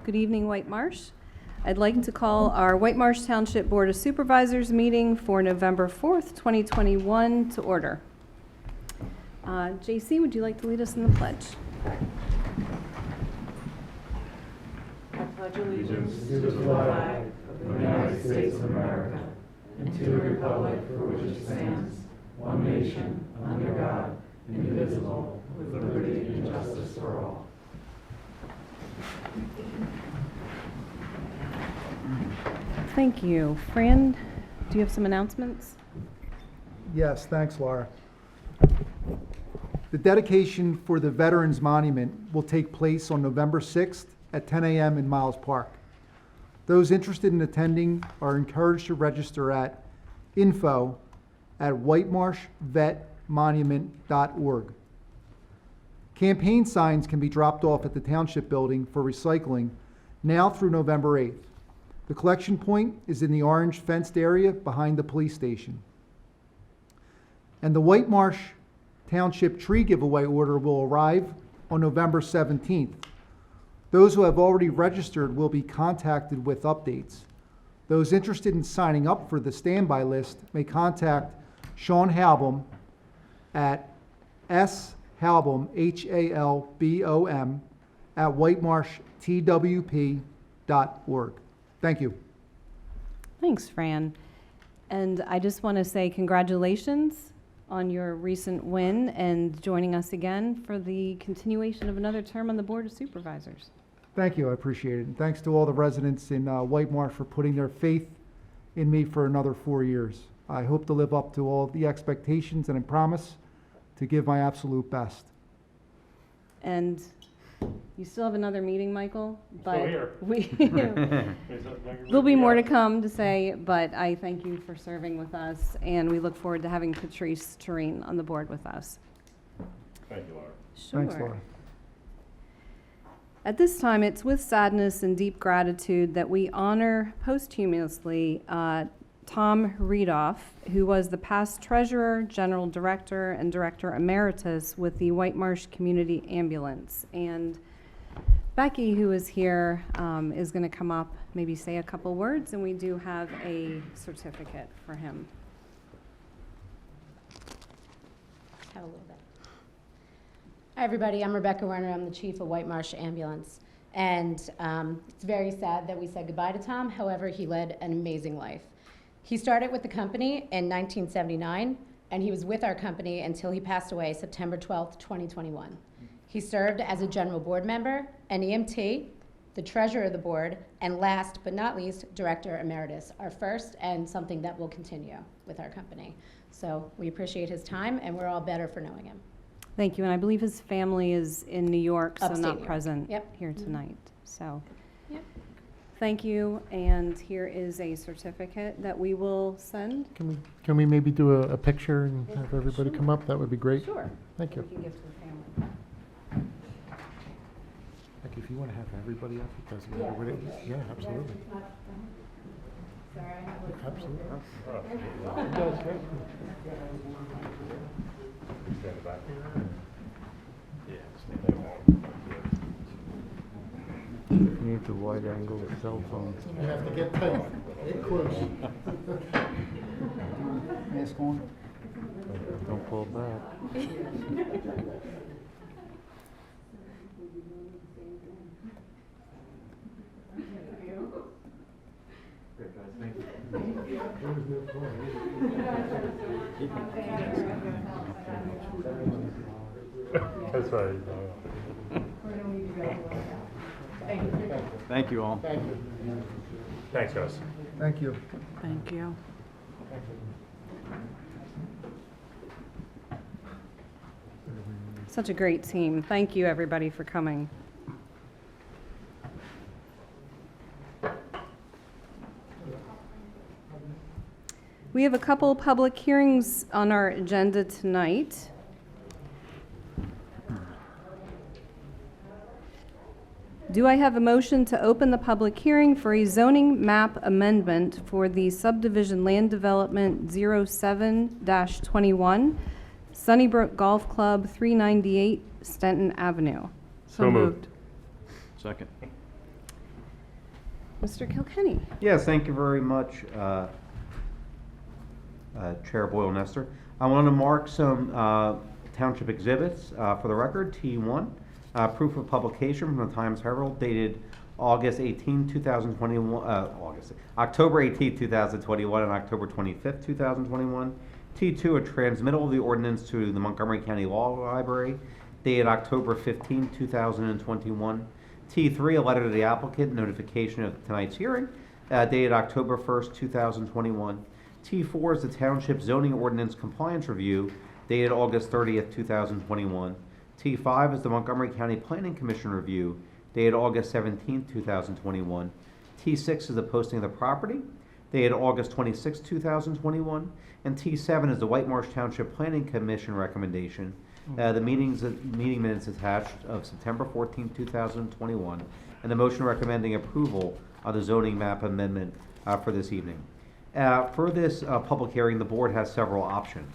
Good evening, Whitemarsh. I'd like to call our Whitemarsh Township Board of Supervisors meeting for November 4th, 2021 to order. JC, would you like to lead us in the pledge? I pledge allegiance to the flag of the United States of America and to the republic for which it stands, one nation, under God, indivisible, with liberty and justice for all. Thank you. Fran, do you have some announcements? Yes, thanks, Laura. The dedication for the Veterans Monument will take place on November 6th at 10 a.m. in Miles Park. Those interested in attending are encouraged to register at info@whitemarshvetmonument.org. Campaign signs can be dropped off at the Township building for recycling now through November 8th. The collection point is in the orange fenced area behind the police station. And the Whitemarsh Township tree giveaway order will arrive on November 17th. Those who have already registered will be contacted with updates. Those interested in signing up for the standby list may contact Sean Halbom at shalbom, Halbom, at whitemarshtwp.org. Thank you. Thanks, Fran. And I just want to say congratulations on your recent win and joining us again for the continuation of another term on the Board of Supervisors. Thank you, I appreciate it. And thanks to all the residents in Whitemarsh for putting their faith in me for another 4 years. I hope to live up to all the expectations and I promise to give my absolute best. And you still have another meeting, Michael, but here. there'll be more to come to say, but I thank you for serving with us, and we look forward to having Patrice Tureen on the board with us. Thank you, Laura. Sure. Thanks, Laura. At this time, it's with sadness and deep gratitude that we honor posthumously Tom Riethof, who was the past treasurer, general director, and director emeritus with the Whitemarsh Community Ambulance. And Becky, who is here, is going to come up, maybe say a couple words, and we do have a certificate for him. Have a little bit. Hi, everybody. I'm Rebecca Werner. I'm the chief of Whitemarsh Ambulance. And it's very sad that we said goodbye to Tom. However, he led an amazing life. He started with the company in 1979, and he was with our company until he passed away September 12th, 2021. He served as a general board member, an EMT, the treasurer of the board, and last but not least, director emeritus, our first and something that will continue with our company. So we appreciate his time, and we're all better for knowing him. Thank you. And I believe his family is in New York, so Upstate not New York. present Yep. here tonight. So. Yep. Thank you, and here is a certificate that we will send. Can we maybe do a picture and have everybody come up? That would be great. Sure. Thank you. We can give to the family. Like if you want to have everybody up, because everybody, yeah, absolutely. Absolutely. Stand back. Yeah, stand back. You need the wide angle cell phone. You have to get tight. Get close. Mask on. Don't pull back. That's right. Thank you all. Thank you. Thanks, guys. Thank you. Thank you. Such a great team. Thank you, everybody, for coming. We have a couple public hearings on our agenda tonight. Do I have a motion to open the public hearing for a zoning map amendment for the subdivision land development 07-21, Sunnybrook Golf Club, 398 Stenton Avenue? So moved. Second. Mr. Kilkenny. Yes, thank you very much, Chair Boyle Nestor. I want to mark some township exhibits for the record. T1, proof of publication from the Times Herald dated August 18, 2021, October 18, 2021 and October 25, 2021. T2, a transmittal of the ordinance to the Montgomery County Law Library dated October 15, 2021. T3, a letter to the applicant, notification of tonight's hearing, dated October 1st, 2021. T4 is the Township Zoning Ordinance Compliance Review, dated August 30th, 2021. T5 is the Montgomery County Planning Commission Review, dated August 17th, 2021. T6 is the posting of the property, dated August 26th, 2021. And T7 is the Whitemarsh Township Planning Commission recommendation. The meeting minutes attached of September 14, 2021, and the motion recommending approval of the zoning map amendment for this evening. For this public hearing, the board has several options.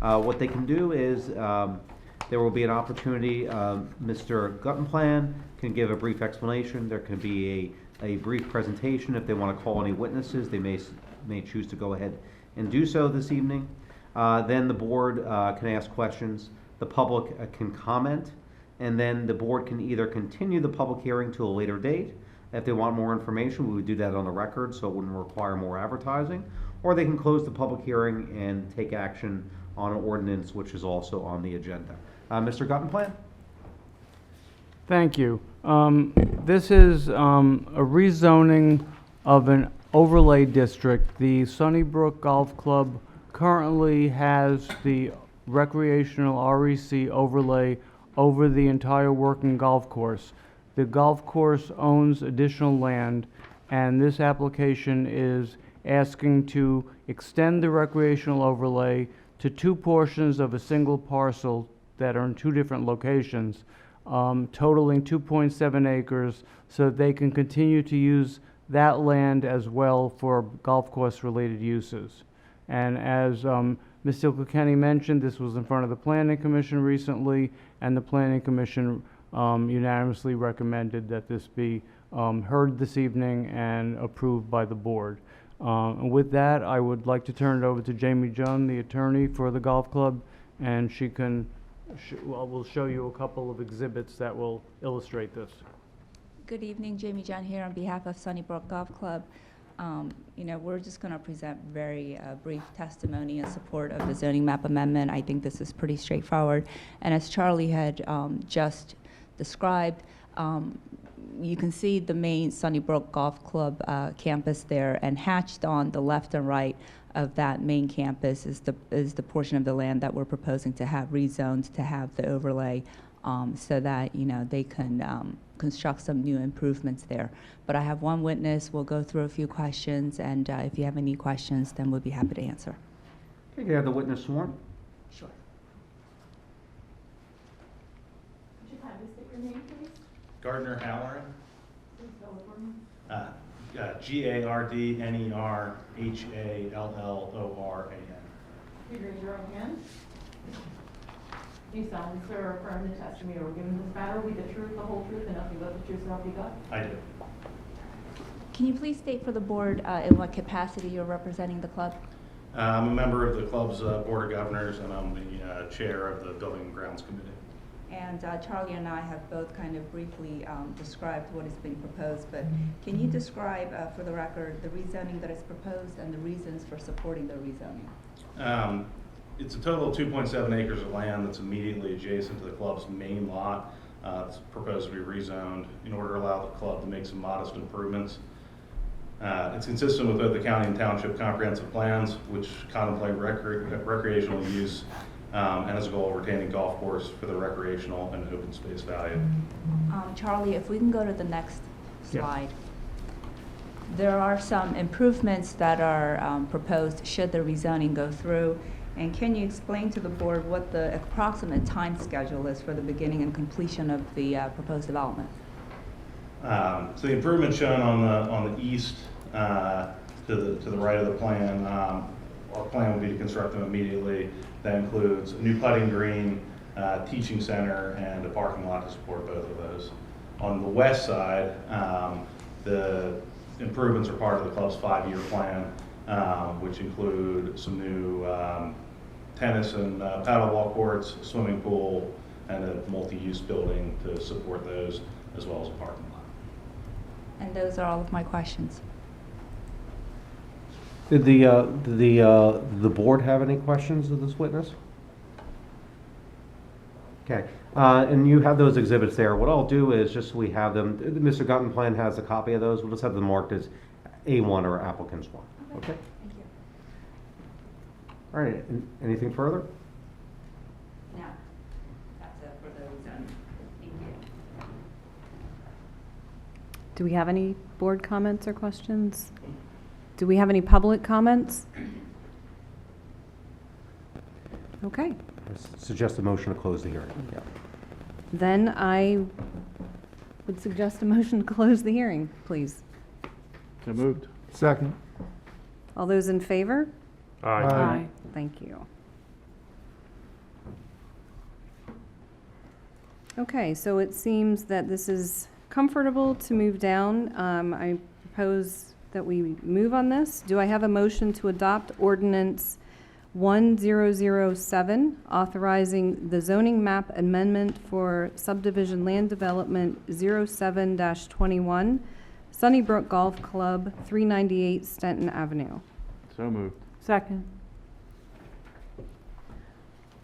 What they can do is there will be an opportunity, Mr. Guttenplan can give a brief explanation. There can be a brief presentation. If they want to call any witnesses, they may choose to go ahead and do so this evening. Then the board can ask questions. The public can comment, and then the board can either continue the public hearing to a later date. If they want more information, we would do that on the record, so it wouldn't require more advertising, or they can close the public hearing and take action on an ordinance which is also on the agenda. Mr. Guttenplan? Thank you. This is a rezoning of an overlay district. The Sunnybrook Golf Club currently has the recreational REC overlay over the entire working golf course. The golf course owns additional land, and this application is asking to extend the recreational overlay to two portions of a single parcel that are in two different locations, totaling 2.7 acres, so that they can continue to use that land as well for golf course related uses. And as Mr. Kilkenny mentioned, this was in front of the Planning Commission recently, and the Planning Commission unanimously recommended that this be heard this evening and approved by the board. And with that, I would like to turn it over to Jamie Junn, the attorney for the golf club, and she can will show you a couple of exhibits that will illustrate this. Good evening, Jamie John here on behalf of Sunnybrook Golf Club. We're just going to present very brief testimony in support of the zoning map amendment. I think this is pretty straightforward. And as Charlie had just described, you can see the main Sunnybrook Golf Club campus there, and hatched on the left and right of that main campus is the portion of the land that we're proposing to have rezoned to have the overlay, so that they can construct some new improvements there. But I have one witness. We'll go through a few questions, and if you have any questions, then we'll be happy to answer. Okay, can I have the witness sworn? Sure. Would you kindly state your name, please? Gardner Halloran. Please spell it for me. GARDNERHALLORAN. Please raise your right hand. Do you solemnly swear or affirm the testimony you are giving this matter will be the truth, the whole truth, and nothing but the truth, so help you God? I do. Can you please state for the board in what capacity you're representing the club? I'm a member of the club's Board of Governors, and I'm the chair of the Building and Grounds Committee. And Charlie and I have both kind of briefly described what is being proposed, but can you describe for the record the rezoning that is proposed and the reasons for supporting the rezoning? It's a total of 2.7 acres of land that's immediately adjacent to the club's main lot. It's proposed to be rezoned in order to allow the club to make some modest improvements. It's consistent with both the county and township comprehensive plans, which contemplate recreational use and has a goal of retaining golf course for the recreational and open space value. Charlie, if we can go to the next slide. There are some improvements that are proposed should the rezoning go through. And can you explain to the board what the approximate time schedule is for the beginning and completion of the proposed development? So the improvements shown on the east to the right of the plan, our plan would be to construct them immediately. That includes a new putting green, teaching center, and a parking lot to support both of those. On the west side, the improvements are part of the club's 5-year plan, which include some new tennis and paddleball courts, swimming pool, and a multi-use building to support those, as well as a parking lot. And those are all of my questions. Did the board have any questions of this witness? Okay, and you have those exhibits there. What I'll do is, just so we have them, Mr. Guttenplan has a copy of those. We'll just have them marked as A1 or applicant's 1. Okay? Thank you. All right, anything further? No, that's it for those. Thank you. Do we have any board comments or questions? Do we have any public comments? Okay, I suggest a motion to close the hearing. Yeah. then I would suggest a motion to close the hearing, please. So moved. Second. All those in favor? Aye. Thank you. Okay, so it seems that this is comfortable to move down. I propose that we move on this. Do I have a motion to adopt ordinance 1007, authorizing the zoning map amendment for subdivision land development 07-21, Sunnybrook Golf Club, 398 Stenton Avenue? So moved. Second.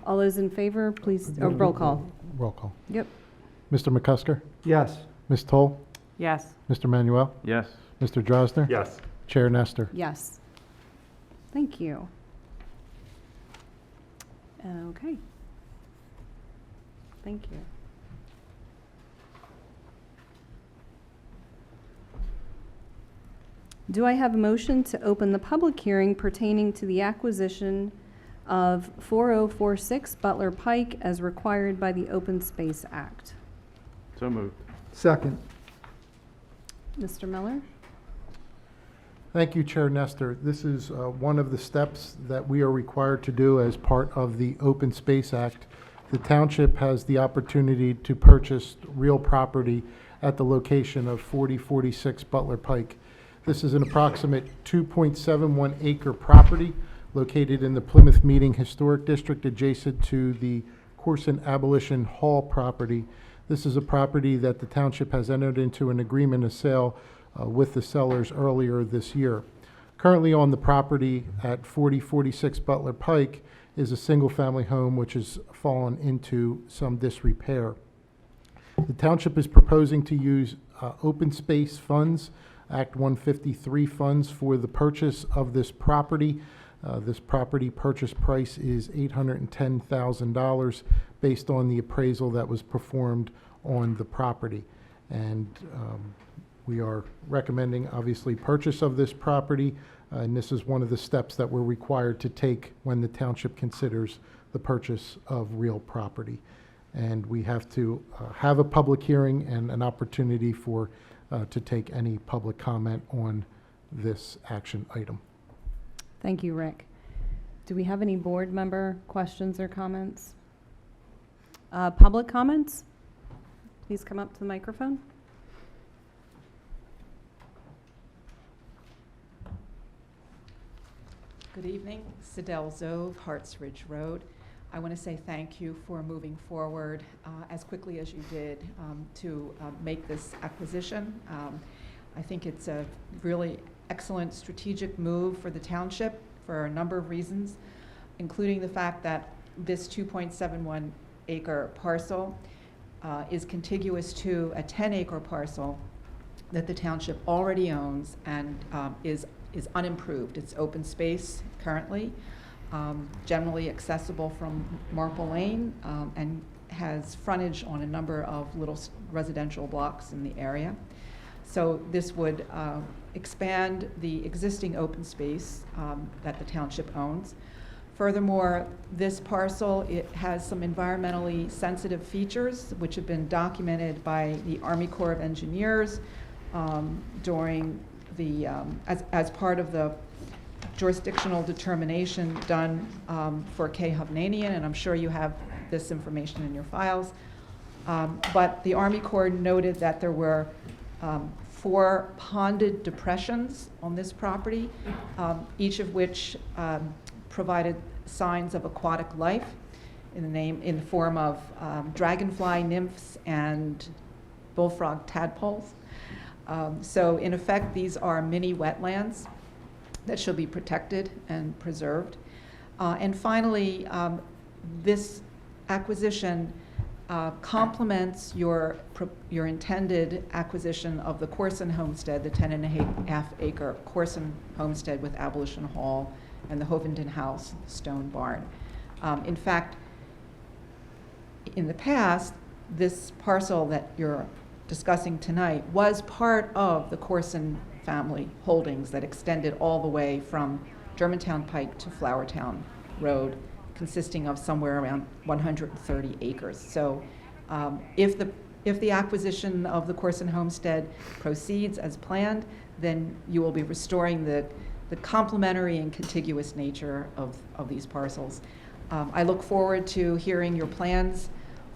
All those in favor, please, roll call. Roll call. Yep. Mr. McCusker? Yes. Ms. Toll? Yes. Mr. Manuel? Yes. Mr. Drosner? Yes. Chair Nestor? Yes. Thank you. Okay. Thank you. Do I have a motion to open the public hearing pertaining to the acquisition of 4046 Butler Pike as required by the Open Space Act? So moved. Second. Mr. Miller? Thank you, Chair Nestor. This is one of the steps that we are required to do as part of the Open Space Act. The township has the opportunity to purchase real property at the location of 4046 Butler Pike. This is an approximate 2.71 acre property located in the Plymouth Meeting Historic District, adjacent to the Corson Abolition Hall property. This is a property that the township has entered into an agreement of sale with the sellers earlier this year. Currently on the property at 4046 Butler Pike is a single-family home which has fallen into some disrepair. The township is proposing to use open space funds, Act 153 funds, for the purchase of this property. This property purchase price is $810,000 based on the appraisal that was performed on the property. And we are recommending, obviously, purchase of this property, and this is one of the steps that we're required to take when the township considers the purchase of real property. And we have to have a public hearing and an opportunity for to take any public comment on this action item. Thank you, Rick. Do we have any board member questions or comments? Public comments? Please come up to the microphone. Good evening, Sidel Zove, Harts Ridge Road. I want to say thank you for moving forward as quickly as you did to make this acquisition. I think it's a really excellent strategic move for the township for a number of reasons, including the fact that this 2.71 acre parcel is contiguous to a 10-acre parcel that the township already owns and is unimproved. It's open space currently, generally accessible from Marple Lane, and has frontage on a number of little residential blocks in the area. So this would expand the existing open space that the township owns. Furthermore, this parcel, it has some environmentally sensitive features which have been documented by the Army Corps of Engineers during the, as part of the jurisdictional determination done for K. Hovnanian, and I'm sure you have this information in your files. But the Army Corps noted that there were 4 ponded depressions on this property, each of which provided signs of aquatic life in the form of dragonfly nymphs and bullfrog tadpoles. So in effect, these are mini wetlands that should be protected and preserved. And finally, this acquisition complements your intended acquisition of the Corson Homestead, the 10.5 acre Corson Homestead with Abolition Hall and the Hovenden House, the stone barn. In fact, in the past, this parcel that you're discussing tonight was part of the Corson family holdings that extended all the way from Germantown Pike to Flowertown Road, consisting of somewhere around 130 acres. So if the acquisition of the Corson Homestead proceeds as planned, then you will be restoring the complementary and contiguous nature of these parcels. I look forward to hearing your plans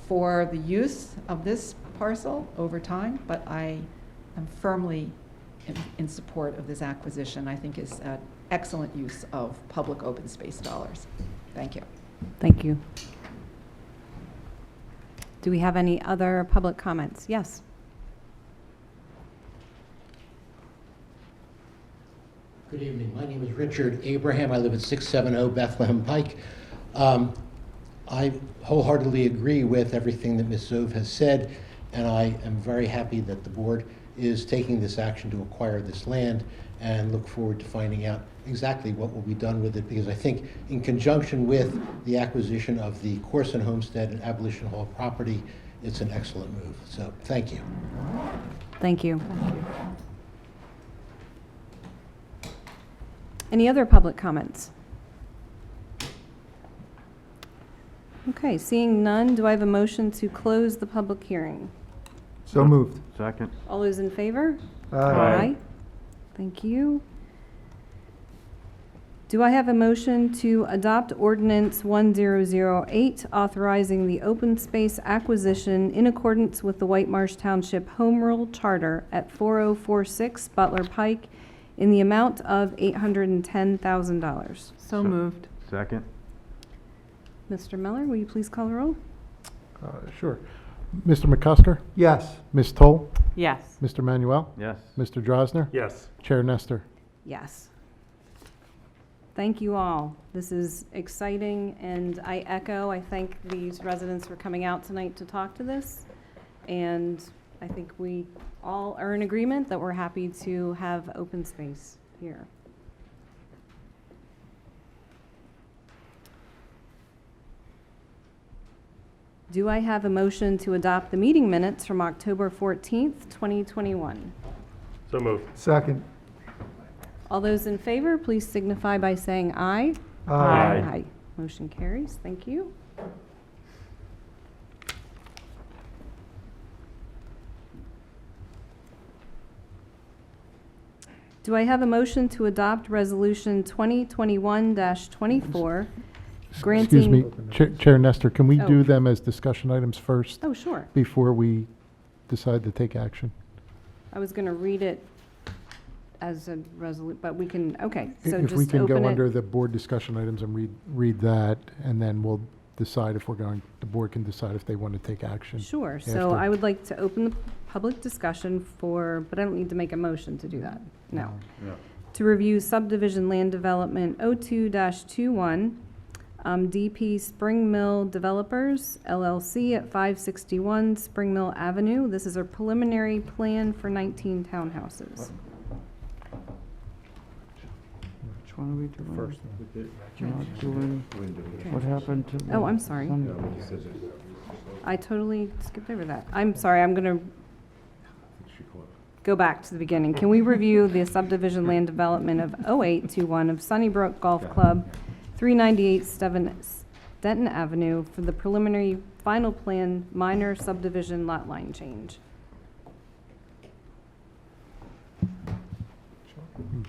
for the use of this parcel over time, but I am firmly in support of this acquisition. I think is an excellent use of public open space dollars. Thank you. Thank you. Do we have any other public comments? Yes. Good evening. My name is Richard Abraham. I live at 670 Bethlehem Pike. I wholeheartedly agree with everything that Ms. Zove has said, and I am very happy that the board is taking this action to acquire this land, and look forward to finding out exactly what will be done with it, because I think in conjunction with the acquisition of the Corson Homestead and Abolition Hall property, it's an excellent move. So thank you. Thank you. Any other public comments? Okay, seeing none, do I have a motion to close the public hearing? So moved. Second. All those in favor? Aye. Thank you. Do I have a motion to adopt ordinance 1008, authorizing the open space acquisition in accordance with the Whitemarsh Township Home Rule Charter at 4046 Butler Pike in the amount of $810,000? So moved. Second. Mr. Miller, will you please call the roll? Sure. Mr. McCusker? Yes. Ms. Toll? Yes. Mr. Manuel? Yes. Mr. Drosner? Yes. Chair Nestor? Yes. Thank you all. This is exciting, and I thank these residents for coming out tonight to talk to this. And I think we all are in agreement that we're happy to have open space here. Do I have a motion to adopt the meeting minutes from October 14th, 2021? So moved. Second. All those in favor, please signify by saying aye. Aye. Motion carries. Thank you. Do I have a motion to adopt Resolution 2021-24, granting... Excuse me, Chair Nestor, can we Oh. do them as discussion items first Oh, sure. before we decide to take action? I was going to read it as a resolution, but we can, okay. So If we just can open go it. under the board discussion items and read that, and then we'll decide if the board can decide if they want to take action. Sure. So after. I would like to open the public discussion but I don't need to make a motion to do that. No. No. To review subdivision land development 02-21, DP Spring Mill Developers LLC at 561 Spring Mill Avenue. This is a preliminary plan for 19 townhouses. Which one are we doing? First. Not doing, what happened to? Oh, I'm sorry. I totally skipped over that. I'm sorry, I'm going to go back to the beginning. Can we review the subdivision land development of 0821 of Sunnybrook Golf Club, 398 Denton Avenue for the preliminary final plan minor subdivision lot line change?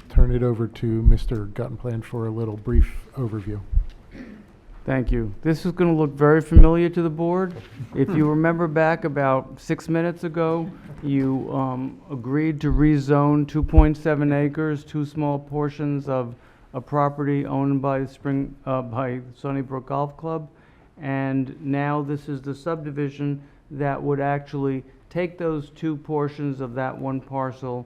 Turn it over to Mr. Guttenplan for a little brief overview. Thank you. This is going to look very familiar to the board. If you remember back about 6 minutes ago, you agreed to rezone 2.7 acres, two small portions of a property owned by by Sunnybrook Golf Club. And now this is the subdivision that would actually take those two portions of that one parcel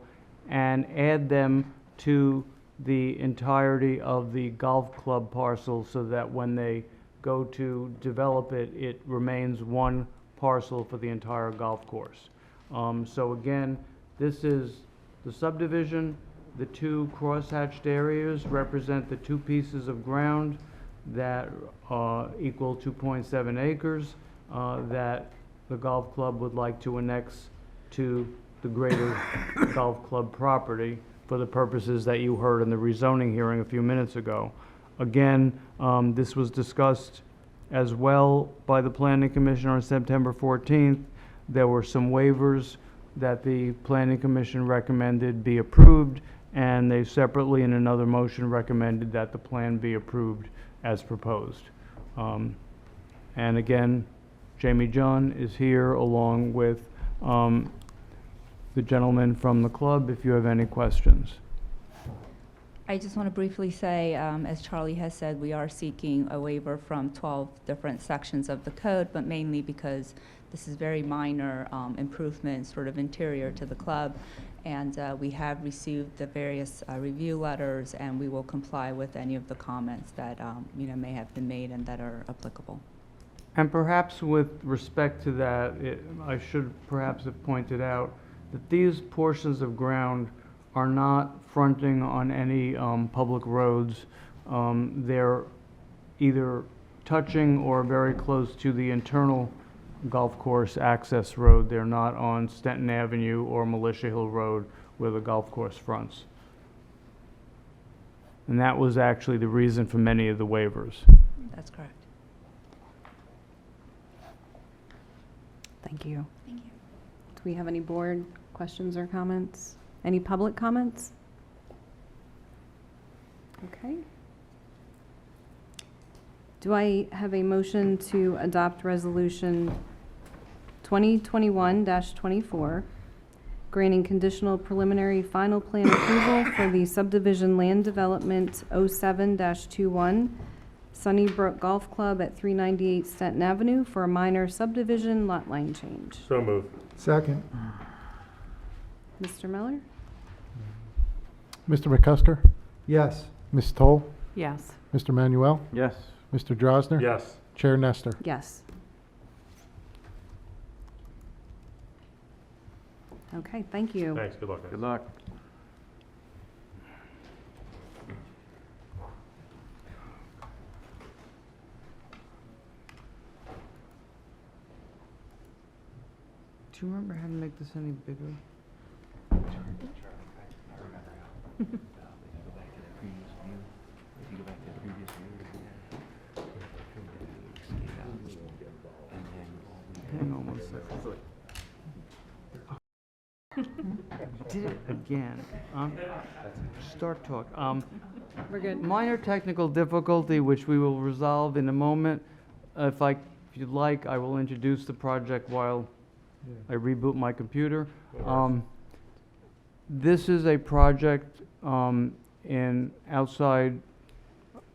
and add them to the entirety of the golf club parcel, so that when they go to develop it, it remains one parcel for the entire golf course. So again, this is the subdivision. The two crosshatched areas represent the two pieces of ground that equal 2.7 acres that the golf club would like to annex to the greater golf club property for the purposes that you heard in the rezoning hearing a few minutes ago. Again, this was discussed as well by the Planning Commission on September 14th. There were some waivers that the Planning Commission recommended be approved, and they separately in another motion recommended that the plan be approved as proposed. And again, Jamie John is here along with the gentleman from the club if you have any questions. I just want to briefly say, as Charlie has said, we are seeking a waiver from 12 different sections of the code, but mainly because this is very minor improvements, sort of interior to the club. And we have received the various review letters, and we will comply with any of the comments that may have been made and that are applicable. And perhaps with respect to that, I should perhaps have pointed out that these portions of ground are not fronting on any public roads. They're either touching or very close to the internal golf course access road. They're not on Stenton Avenue or Militia Hill Road where the golf course fronts. And that was actually the reason for many of the waivers. That's correct. Thank you. Thank you. Do we have any board questions or comments? Any public comments? Okay. Do I have a motion to adopt Resolution 2021-24, granting conditional preliminary final plan approval for the subdivision land development 07-21 Sunnybrook Golf Club at 398 Stenton Avenue for a minor subdivision lot line change? So moved. Second. Mr. Miller? Mr. McCusker? Yes. Ms. Toll? Yes. Mr. Manuel? Yes. Mr. Drosner? Yes. Chair Nestor? Yes. Okay, thank you. Thanks. Good luck, guys. Good luck. Do you remember how to make this any bigger? Hang on one second. Did it again. Start talk. We're good. Minor technical difficulty, which we will resolve in a moment. If you'd like, I will introduce the project while I reboot my computer. This is a project in outside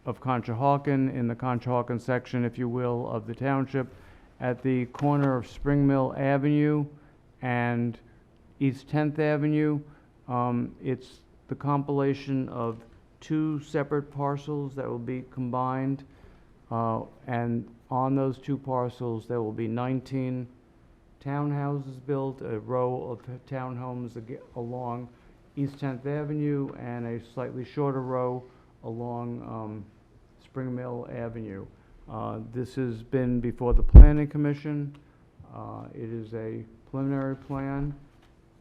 of Conshohocken, in the Conshohocken section, if you will, of the township, at the corner of Spring Mill Avenue and East 10th Avenue. It's the compilation of two separate parcels that will be combined, and on those two parcels there will be 19 townhouses built, a row of townhomes along East 10th Avenue and a slightly shorter row along Spring Mill Avenue. This has been before the Planning Commission. It is a preliminary plan,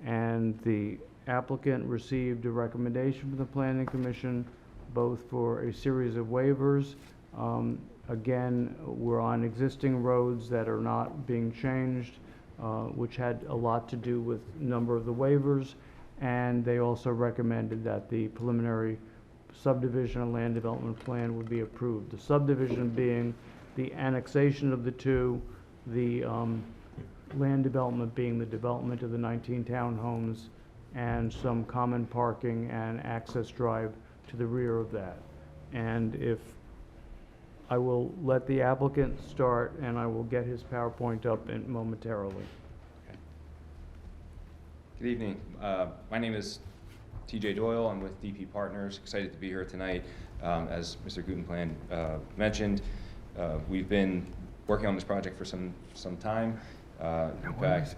and the applicant received a recommendation from the Planning Commission both for a series of waivers. Again, we're on existing roads that are not being changed, which had a lot to do with a number of the waivers, and they also recommended that the preliminary subdivision and land development plan would be approved. The subdivision being the annexation of the two, the land development being the development of the 19 townhomes and some common parking and access drive to the rear of that. And if I will let the applicant start, and I will get his PowerPoint up momentarily. Good evening. My name is TJ Doyle. I'm with DP Partners. Excited to be here tonight. As Mr. Gutenplan mentioned, we've been working on this project for some time. In fact,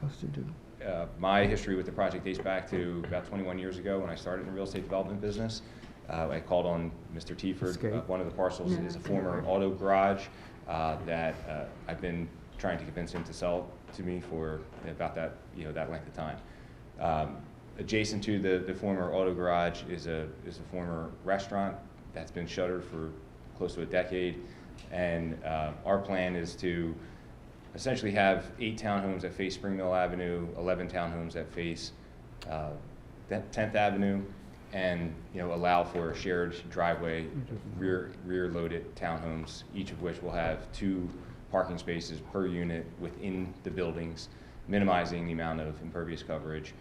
my history with the project dates back to about 21 years ago when I started in the real estate development business. I called on Mr. Tieford. One of the parcels is a former auto garage that I've been trying to convince him to sell to me for about that length of time. Adjacent to the former auto garage is a former restaurant that's been shuttered for close to a decade, and our plan is to essentially have 8 townhomes that face Spring Mill Avenue, 11 townhomes that face 10th Avenue, and allow for a shared driveway, rear-loaded townhomes, each of which will have 2 parking spaces per unit within the buildings, minimizing the amount of impervious coverage.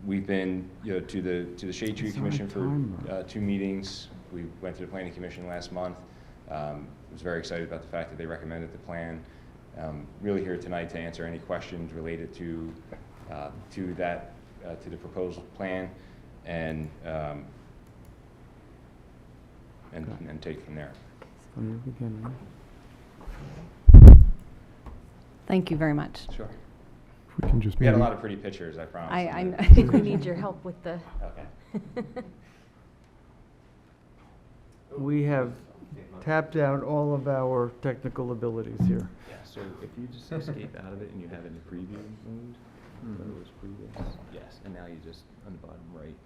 We've been to the Shade Tree Commission for 2 meetings. We went to the Planning Commission last month. Was very excited about the fact that they recommended the plan. Really here tonight to answer any questions related to the proposed plan, and take from there. From the beginning. Thank you very much. Sure. We can just We had a lot of pretty pictures, I promise. I think we need your help with the. Okay. We have tapped out all of our technical abilities here. Yeah, so if you just escape out of it and you have it in preview mode, so it was previous. Yes, and now you just, on the bottom right,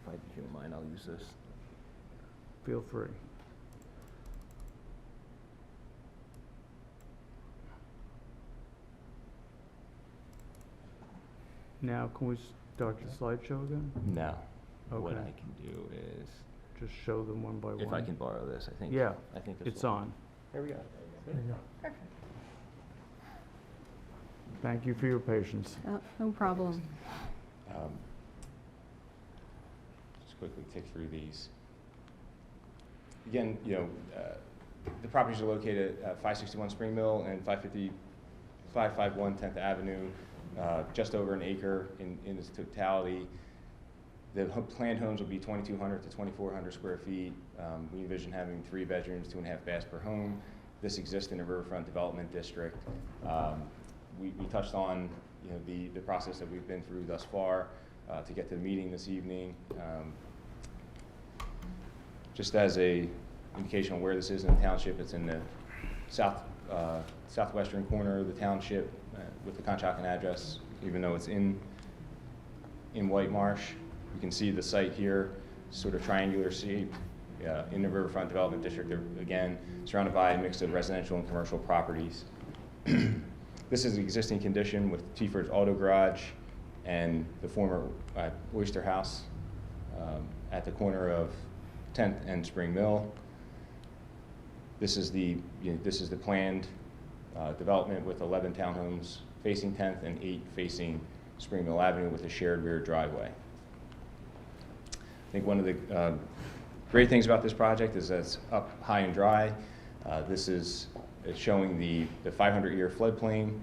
if you don't mind, I'll use this. Feel free. Now, can we start the slideshow again? No. What Okay. I can do is, Just show them one by one. if I can borrow this, I think. Yeah, I think it's on. There we go. There you go. Thank you for your patience. No problem. Just quickly tick through these. Again, the properties are located at 561 Spring Mill and 551 10th Avenue, just over an acre in its totality. The planned homes will be 2,200 to 2,400 square feet. We envision having 3 bedrooms, 2.5 baths per home. This exists in a riverfront development district. We touched on the process that we've been through thus far to get to the meeting this evening. Just as a indication of where this is in the township, it's in the southwestern corner of the township with the Conshohocken address, even though it's in Whitemarsh. You can see the site here, sort of triangular shape in the riverfront development district. They're, again, surrounded by a mix of residential and commercial properties. This is an existing condition with Tieford's Auto Garage and the former Oyster House at the corner of 10th and Spring Mill. This is the planned development with 11 townhomes facing 10th and 8 facing Spring Mill Avenue with a shared rear driveway. I think one of the great things about this project is that it's up high and dry. It's showing the 500-year floodplain.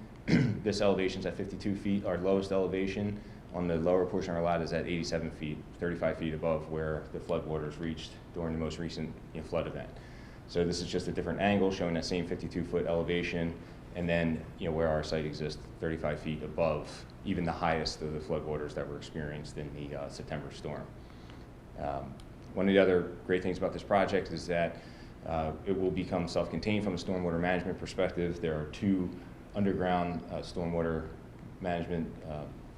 This elevation is at 52 feet. Our lowest elevation on the lower portion of our lot is at 87 feet, 35 feet above where the floodwaters reached during the most recent flood event. So this is just a different angle showing that same 52-foot elevation, and then where our site exists 35 feet above even the highest of the floodwaters that were experienced in the September storm. One of the other great things about this project is that it will become self-contained from a stormwater management perspective. There are 2 underground stormwater management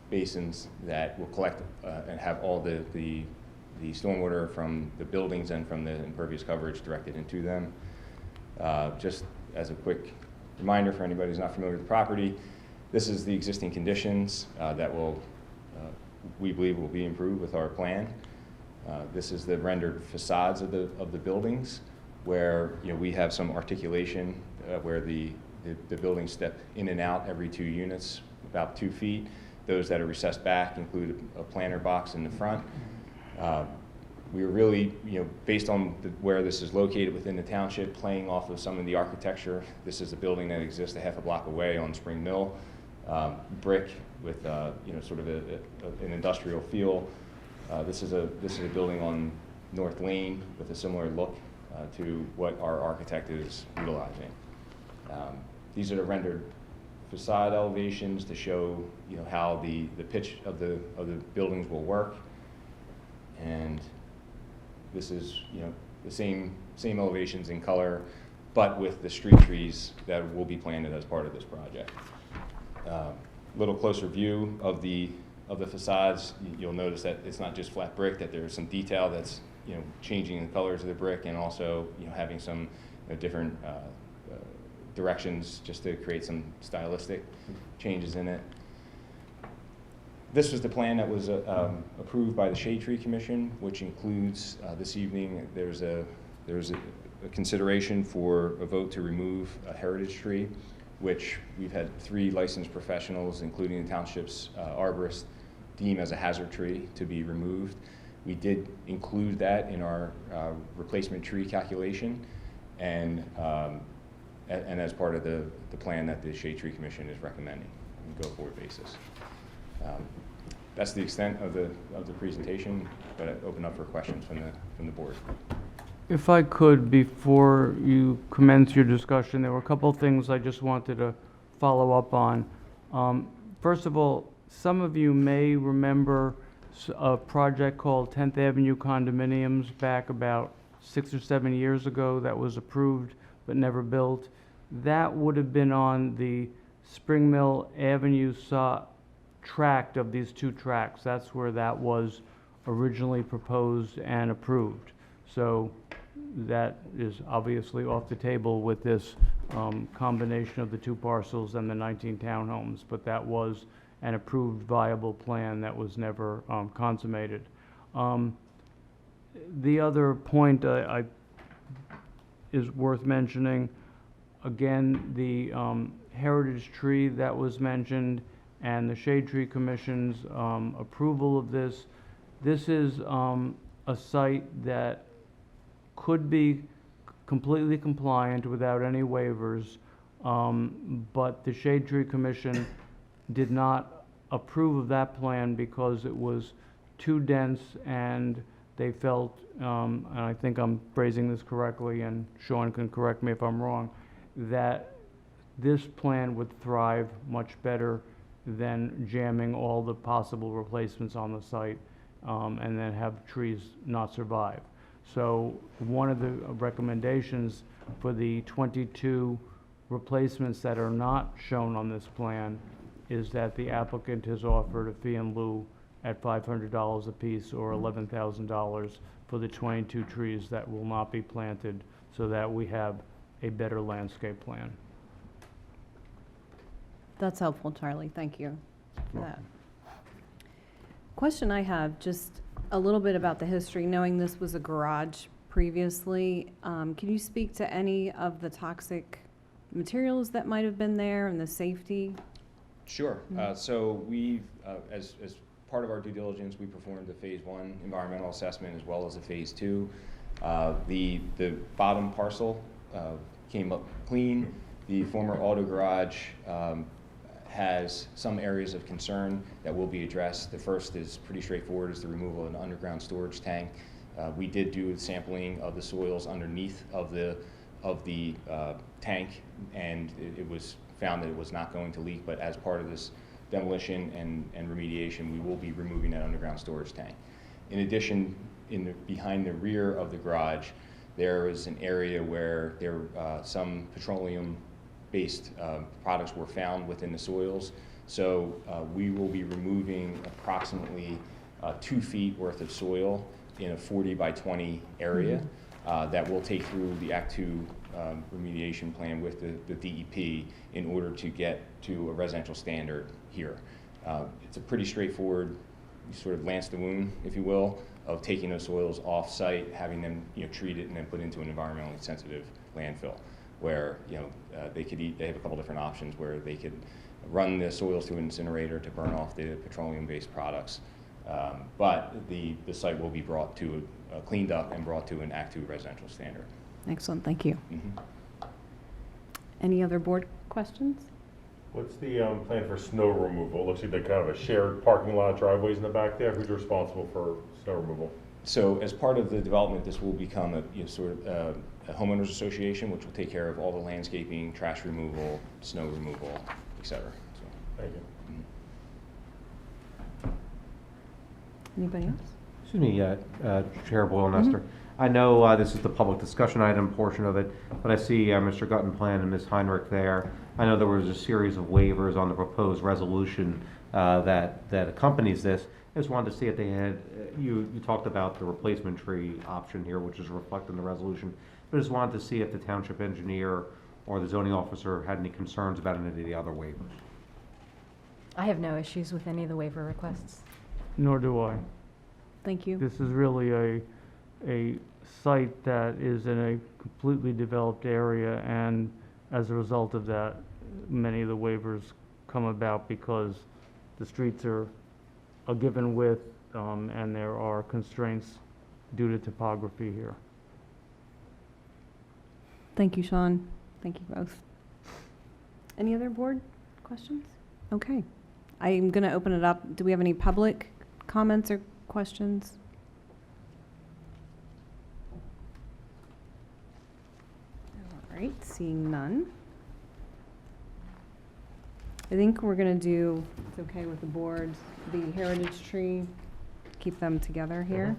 basins that will collect and have all the stormwater from the buildings and from the impervious coverage directed into them. Just as a quick reminder for anybody who's not familiar with the property, this is the existing conditions that we believe will be improved with our plan. This is the rendered facades of the buildings, where we have some articulation where the buildings step in and out every 2 units, about 2 feet. Those that are recessed back include a planter box in the front. We were really, based on where this is located within the township, playing off of some of the architecture. This is a building that exists a half a block away on Spring Mill, brick with sort of an industrial feel. This is a building on North Lane with a similar look to what our architect is utilizing. These are the rendered facade elevations to show how the pitch of the buildings will work, and this is the same elevations in color, but with the street trees that will be planted as part of this project. Little closer view of the facades, you'll notice that it's not just flat brick, that there's some detail that's changing the colors of the brick, and also having some different directions just to create some stylistic changes in it. This was the plan that was approved by the Shade Tree Commission, which includes this evening there's a consideration for a vote to remove a heritage tree, which we've had 3 licensed professionals, including the township's arborist, deem as a hazard tree to be removed. We did include that in our replacement tree calculation, and as part of the plan that the Shade Tree Commission is recommending on a go-forward basis. That's the extent of the presentation, but I open up for questions from the board. If I could, before you commence your discussion, there were a couple of things I just wanted to follow up on. First of all, some of you may remember a project called 10th Avenue Condominiums back about 6 or 7 years ago that was approved but never built. That would have been on the Spring Mill Avenue tract of these 2 tracks. That's where that was originally proposed and approved. So that is obviously off the table with this combination of the 2 parcels and the 19 townhomes, but that was an approved viable plan that was never consummated. The other point is worth mentioning, again, the heritage tree that was mentioned and the Shade Tree Commission's approval of this. This is a site that could be completely compliant without any waivers, but the Shade Tree Commission did not approve of that plan because it was too dense, and they felt, and I think I'm phrasing this correctly, and Sean can correct me if I'm wrong, that this plan would thrive much better than jamming all the possible replacements on the site and then have trees not survive. So one of the recommendations for the 22 replacements that are not shown on this plan is that the applicant has offered a fee in lieu at $500 apiece, or $11,000 for the 22 trees that will not be planted, so that we have a better landscape plan. That's helpful, Charlie. Thank you for that. Question I have, just a little bit about the history, knowing this was a garage previously. Can you speak to any of the toxic materials that might have been there and the safety? Sure. So we've, as part of our due diligence, we performed a phase 1 environmental assessment as well as a phase 2. The bottom parcel came up clean. The former auto garage has some areas of concern that will be addressed. The first is pretty straightforward, is the removal of an underground storage tank. We did do sampling of the soils underneath of the tank, and it was found that it was not going to leak, but as part of this demolition and remediation, we will be removing that underground storage tank. In addition, behind the rear of the garage, there is an area where some petroleum-based products were found within the soils. So we will be removing approximately 2 feet worth of soil in a 40 by 20 area that will take through the Act 2 remediation plan with the DEP in order to get to a residential standard here. It's a pretty straightforward, you sort of lance the wound, if you will. of taking those soils off-site, having them, treated and then put into an environmentally sensitive landfill, where, they have a couple different options where they could run the soils through an incinerator to burn off the petroleum-based products. But the site will be brought to, cleaned up and brought to an Act 2 residential standard. Excellent, thank you. Mhm. Any other board questions? What's the plan for snow removal? Looks like they kind of a shared parking lot, driveways in the back there. Who's responsible for snow removal? So as part of the development, this will become a a homeowners association, which will take care of all the landscaping, trash removal, snow removal, et cetera. So, Thank you. Anybody else? Excuse me, Chair Boyle, Nestor. I know this is the public discussion item portion of it, but I see Mr. Guttenplan and Ms. Heinrich there. I know there was a series of waivers on the proposed resolution that accompanies this. I just wanted to see if they had, you talked about the replacement tree option here, which is reflected in the resolution. But I just wanted to see if the township engineer or the zoning officer had any concerns about any of the other waivers. I have no issues with any of the waiver requests. Nor do I. Thank you. This is really a site that is in a completely developed area, and as a result of that, many of the waivers come about because the streets are a given width, and there are constraints due to topography here. Thank you, Sean. Thank you both. Any other board questions? Okay. I'm going to open it up. Do we have any public comments or questions? All right, seeing none. I think we're going to do, it's okay with the board, the heritage tree, keep them together here.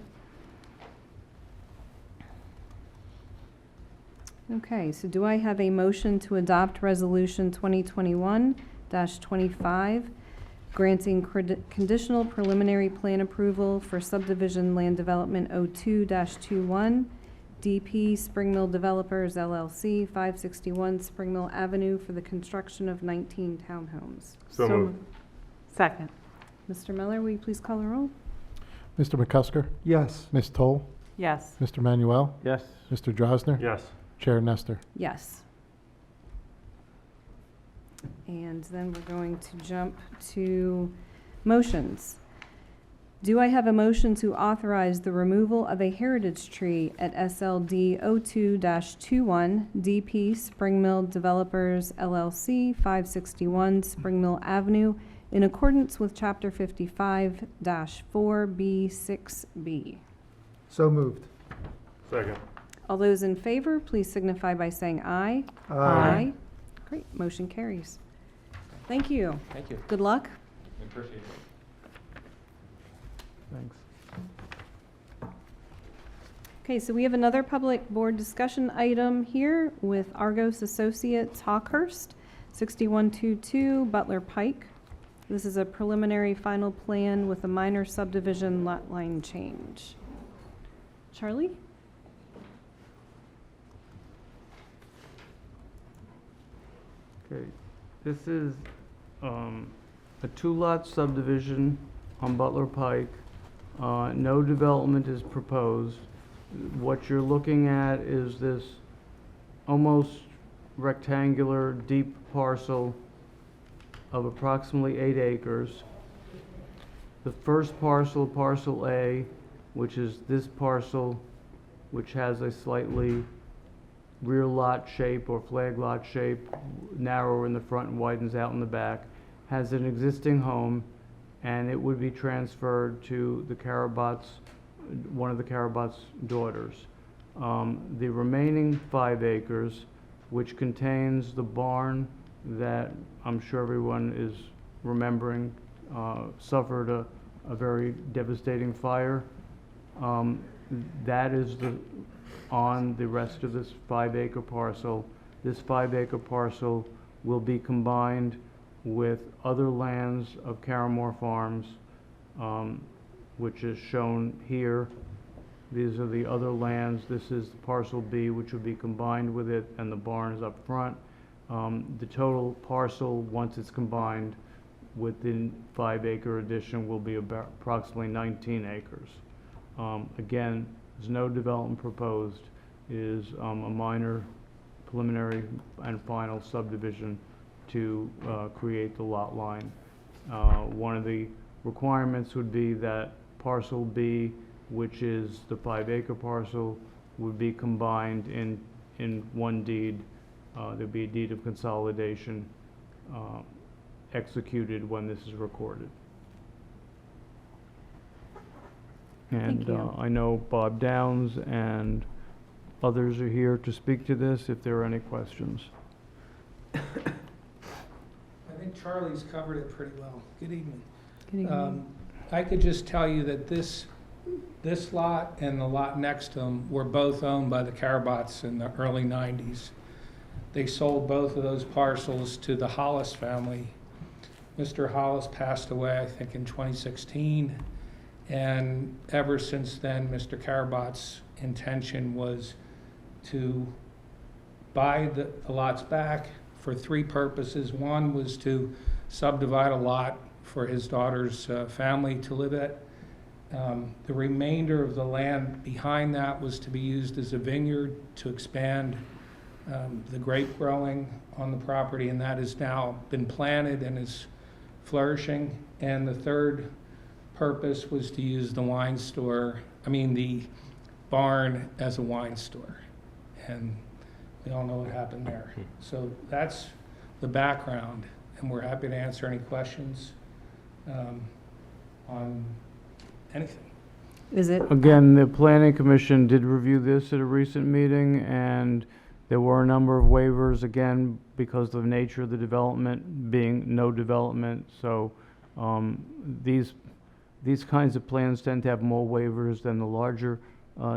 Okay, so do I have a motion to adopt Resolution 2021-25, granting conditional preliminary plan approval for subdivision land development 02-21, DP Spring Mill Developers LLC, 561 Spring Mill Avenue for the construction of 19 townhomes? So moved. Second. Mr. Miller, will you please call the roll? Mr. McCusker? Yes. Ms. Toll? Yes. Mr. Manuel? Yes. Mr. Drosner? Yes. Chair Nestor? Yes. And then we're going to jump to motions. Do I have a motion to authorize the removal of a heritage tree at SLD 02-21 DP Spring Mill Developers LLC, 561 Spring Mill Avenue, in accordance with Chapter 55-4B6B? So moved. Second. All those in favor, please signify by saying aye. Aye. Great, motion carries. Thank you. Thank you. Good luck. I appreciate it. Thanks. Okay, so we have another public board discussion item here with Argos Associates Hawkhurst, 6122 Butler Pike. This is a preliminary final plan with a minor subdivision lot line change. Charlie? Okay, this is a two-lot subdivision on Butler Pike. No development is proposed. What you're looking at is this almost rectangular, deep parcel of approximately 8 acres. The first parcel, parcel A, which is this parcel, which has a slightly rear lot shape or flag lot shape, narrower in the front and widens out in the back, has an existing home, and it would be transferred to the Carabots, one of the Carabots' daughters. The remaining 5 acres, which contains the barn that I'm sure everyone is remembering, suffered a very devastating fire. That is on the rest of this 5-acre parcel. This 5-acre parcel will be combined with other lands of Caramore Farms, which is shown here. These are the other lands. This is parcel B, which will be combined with it, and the barn is up front. The total parcel, once it's combined with the 5-acre addition, will be about approximately 19 acres. Again, there's no development proposed. It is a minor preliminary and final subdivision to create the lot line. One of the requirements would be that parcel B, which is the 5-acre parcel, would be combined in one deed. There'd be a deed of consolidation executed when this is recorded. And you. I know Bob Downs and others are here to speak to this if there are any questions. I think Charlie's covered it pretty well. Good evening. Good evening. I could just tell you that this lot and the lot next to them were both owned by the Carabats in the early 90s. They sold both of those parcels to the Hollis family. Mr. Hollis passed away, I think, in 2016. And ever since then, Mr. Carabat's intention was to buy the lots back for three purposes. One was to subdivide a lot for his daughter's family to live at. The remainder of the land behind that was to be used as a vineyard to expand the grape growing on the property, and that has now been planted and is flourishing. And the third purpose was to use the the barn as a wine store. And we all know what happened there. So that's the background, and we're happy to answer any questions on anything. Is it? Again, the Planning Commission did review this at a recent meeting, and there were a number of waivers, again, because of the nature of the development being no development. So these kinds of plans tend to have more waivers than the larger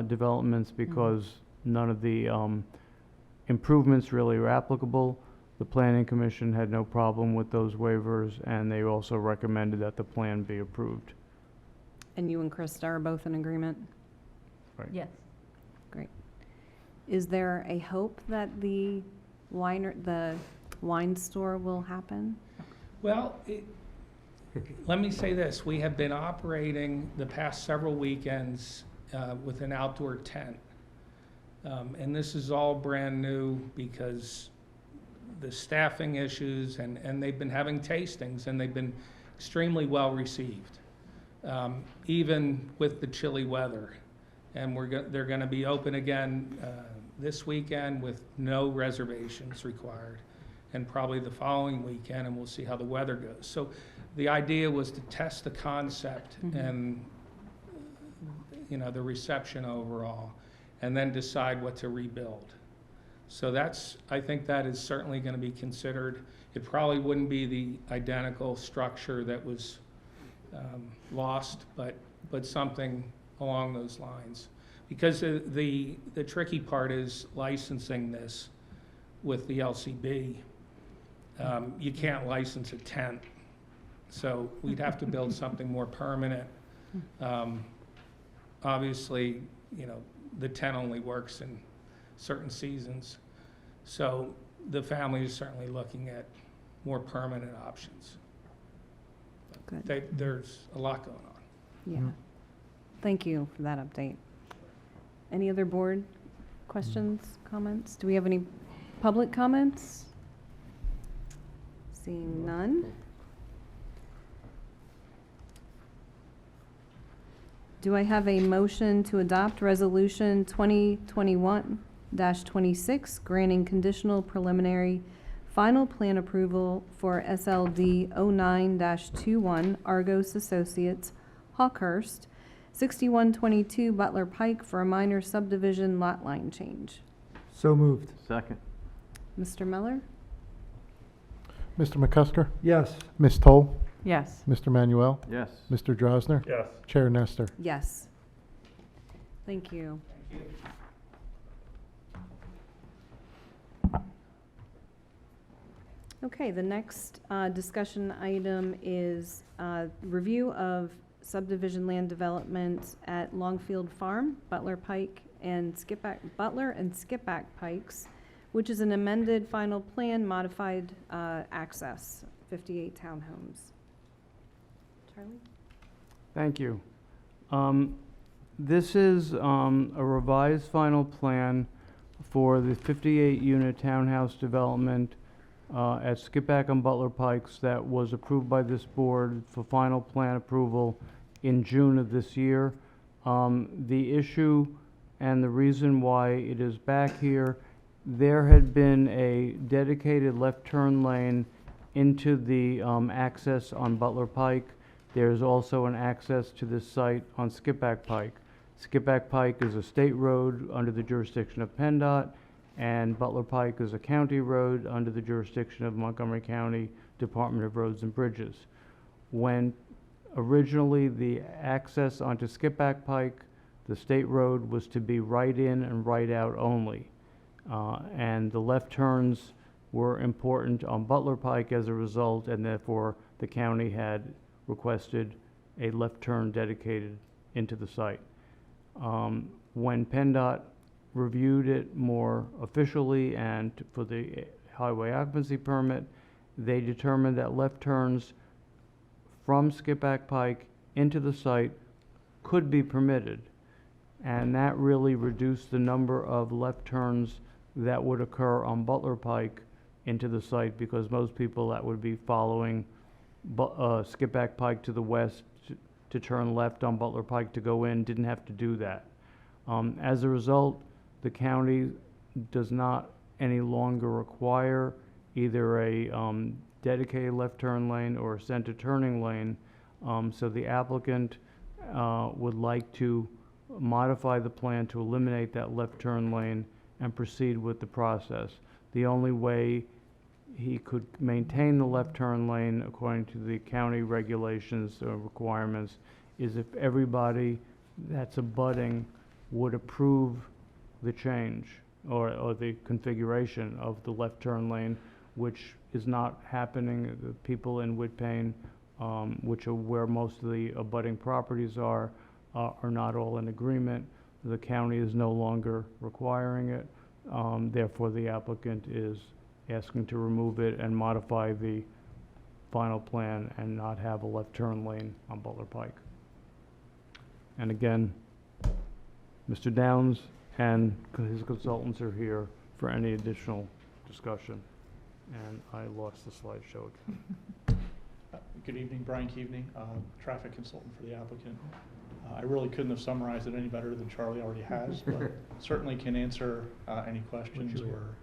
developments because none of the improvements really are applicable. The Planning Commission had no problem with those waivers, and they also recommended that the plan be approved. And you and Krista are both in agreement? Right. Yes. Great. Is there a hope that the wine store will happen? Well, let me say this. We have been operating the past several weekends with an outdoor tent. And this is all brand new because the staffing issues, and they've been having tastings, and they've been extremely well received, even with the chilly weather. And they're going to be open again this weekend with no reservations required, and probably the following weekend, and we'll see how the weather goes. So the idea was to test the concept and the reception overall, and then decide what to rebuild. So I think that is certainly going to be considered. It probably wouldn't be the identical structure that was lost, but something along those lines. Because the tricky part is licensing this with the LCB. You can't license a tent, so we'd have to build something more permanent. Obviously, the tent only works in certain seasons. So the family is certainly looking at more permanent options. Good. There's a lot going on. Yeah. Thank you for that update. Any other board questions, comments? Do we have any public comments? Seeing none. Do I have a motion to adopt Resolution 2021-26, granting conditional preliminary final plan approval for SLD 09-21 Argos Associates, Hawkhurst, 6122 Butler Pike for a minor subdivision lot line change? So moved. Second. Mr. Miller? Mr. McCusker? Yes. Ms. Toll? Yes. Mr. Manuel? Yes. Mr. Drosner? Yes. Chair Nestor? Yes. Thank you. Okay, the next discussion item is review of subdivision land development at Longfield Farm, Butler Pike and Butler and Skipback Pikes, which is an amended final plan modified access, 58 townhomes. Charlie? Thank you. This is a revised final plan for the 58-unit townhouse development at Skippack and Butler Pikes that was approved by this board for final plan approval in June of this year. The issue and the reason why it is back here, there had been a dedicated left turn lane into the access on Butler Pike. There's also an access to this site on Skippack Pike. Skippack Pike is a state road under the jurisdiction of PennDOT, and Butler Pike is a county road under the jurisdiction of Montgomery County Department of Roads and Bridges. When originally the access onto Skippack Pike, the state road was to be right in and right out only. And the left turns were important on Butler Pike as a result, and therefore the county had requested a left turn dedicated into the site. When PennDOT reviewed it more officially and for the highway occupancy permit, they determined that left turns from Skippack Pike into the site could be permitted. And that really reduced the number of left turns that would occur on Butler Pike into the site, because most people that would be following Skippack Pike to the west to turn left on Butler Pike to go in didn't have to do that. As a result, the county does not any longer require either a dedicated left turn lane or a center turning lane. So the applicant would like to modify the plan to eliminate that left turn lane and proceed with the process. The only way he could maintain the left turn lane according to the county regulations or requirements is if everybody that's abutting would approve the change or the configuration of the left turn lane, which is not happening. The people in Whitpain, which are where most of the abutting properties are not all in agreement. The county is no longer requiring it. Therefore, the applicant is asking to remove it and modify the final plan and not have a left turn lane on Butler Pike. And again, Mr. Downs and his consultants are here for any additional discussion. And I lost the slideshow again. Good evening, Brian Keaveney, traffic consultant for the applicant. I really couldn't have summarized it any better than Charlie already has, but certainly can answer any questions or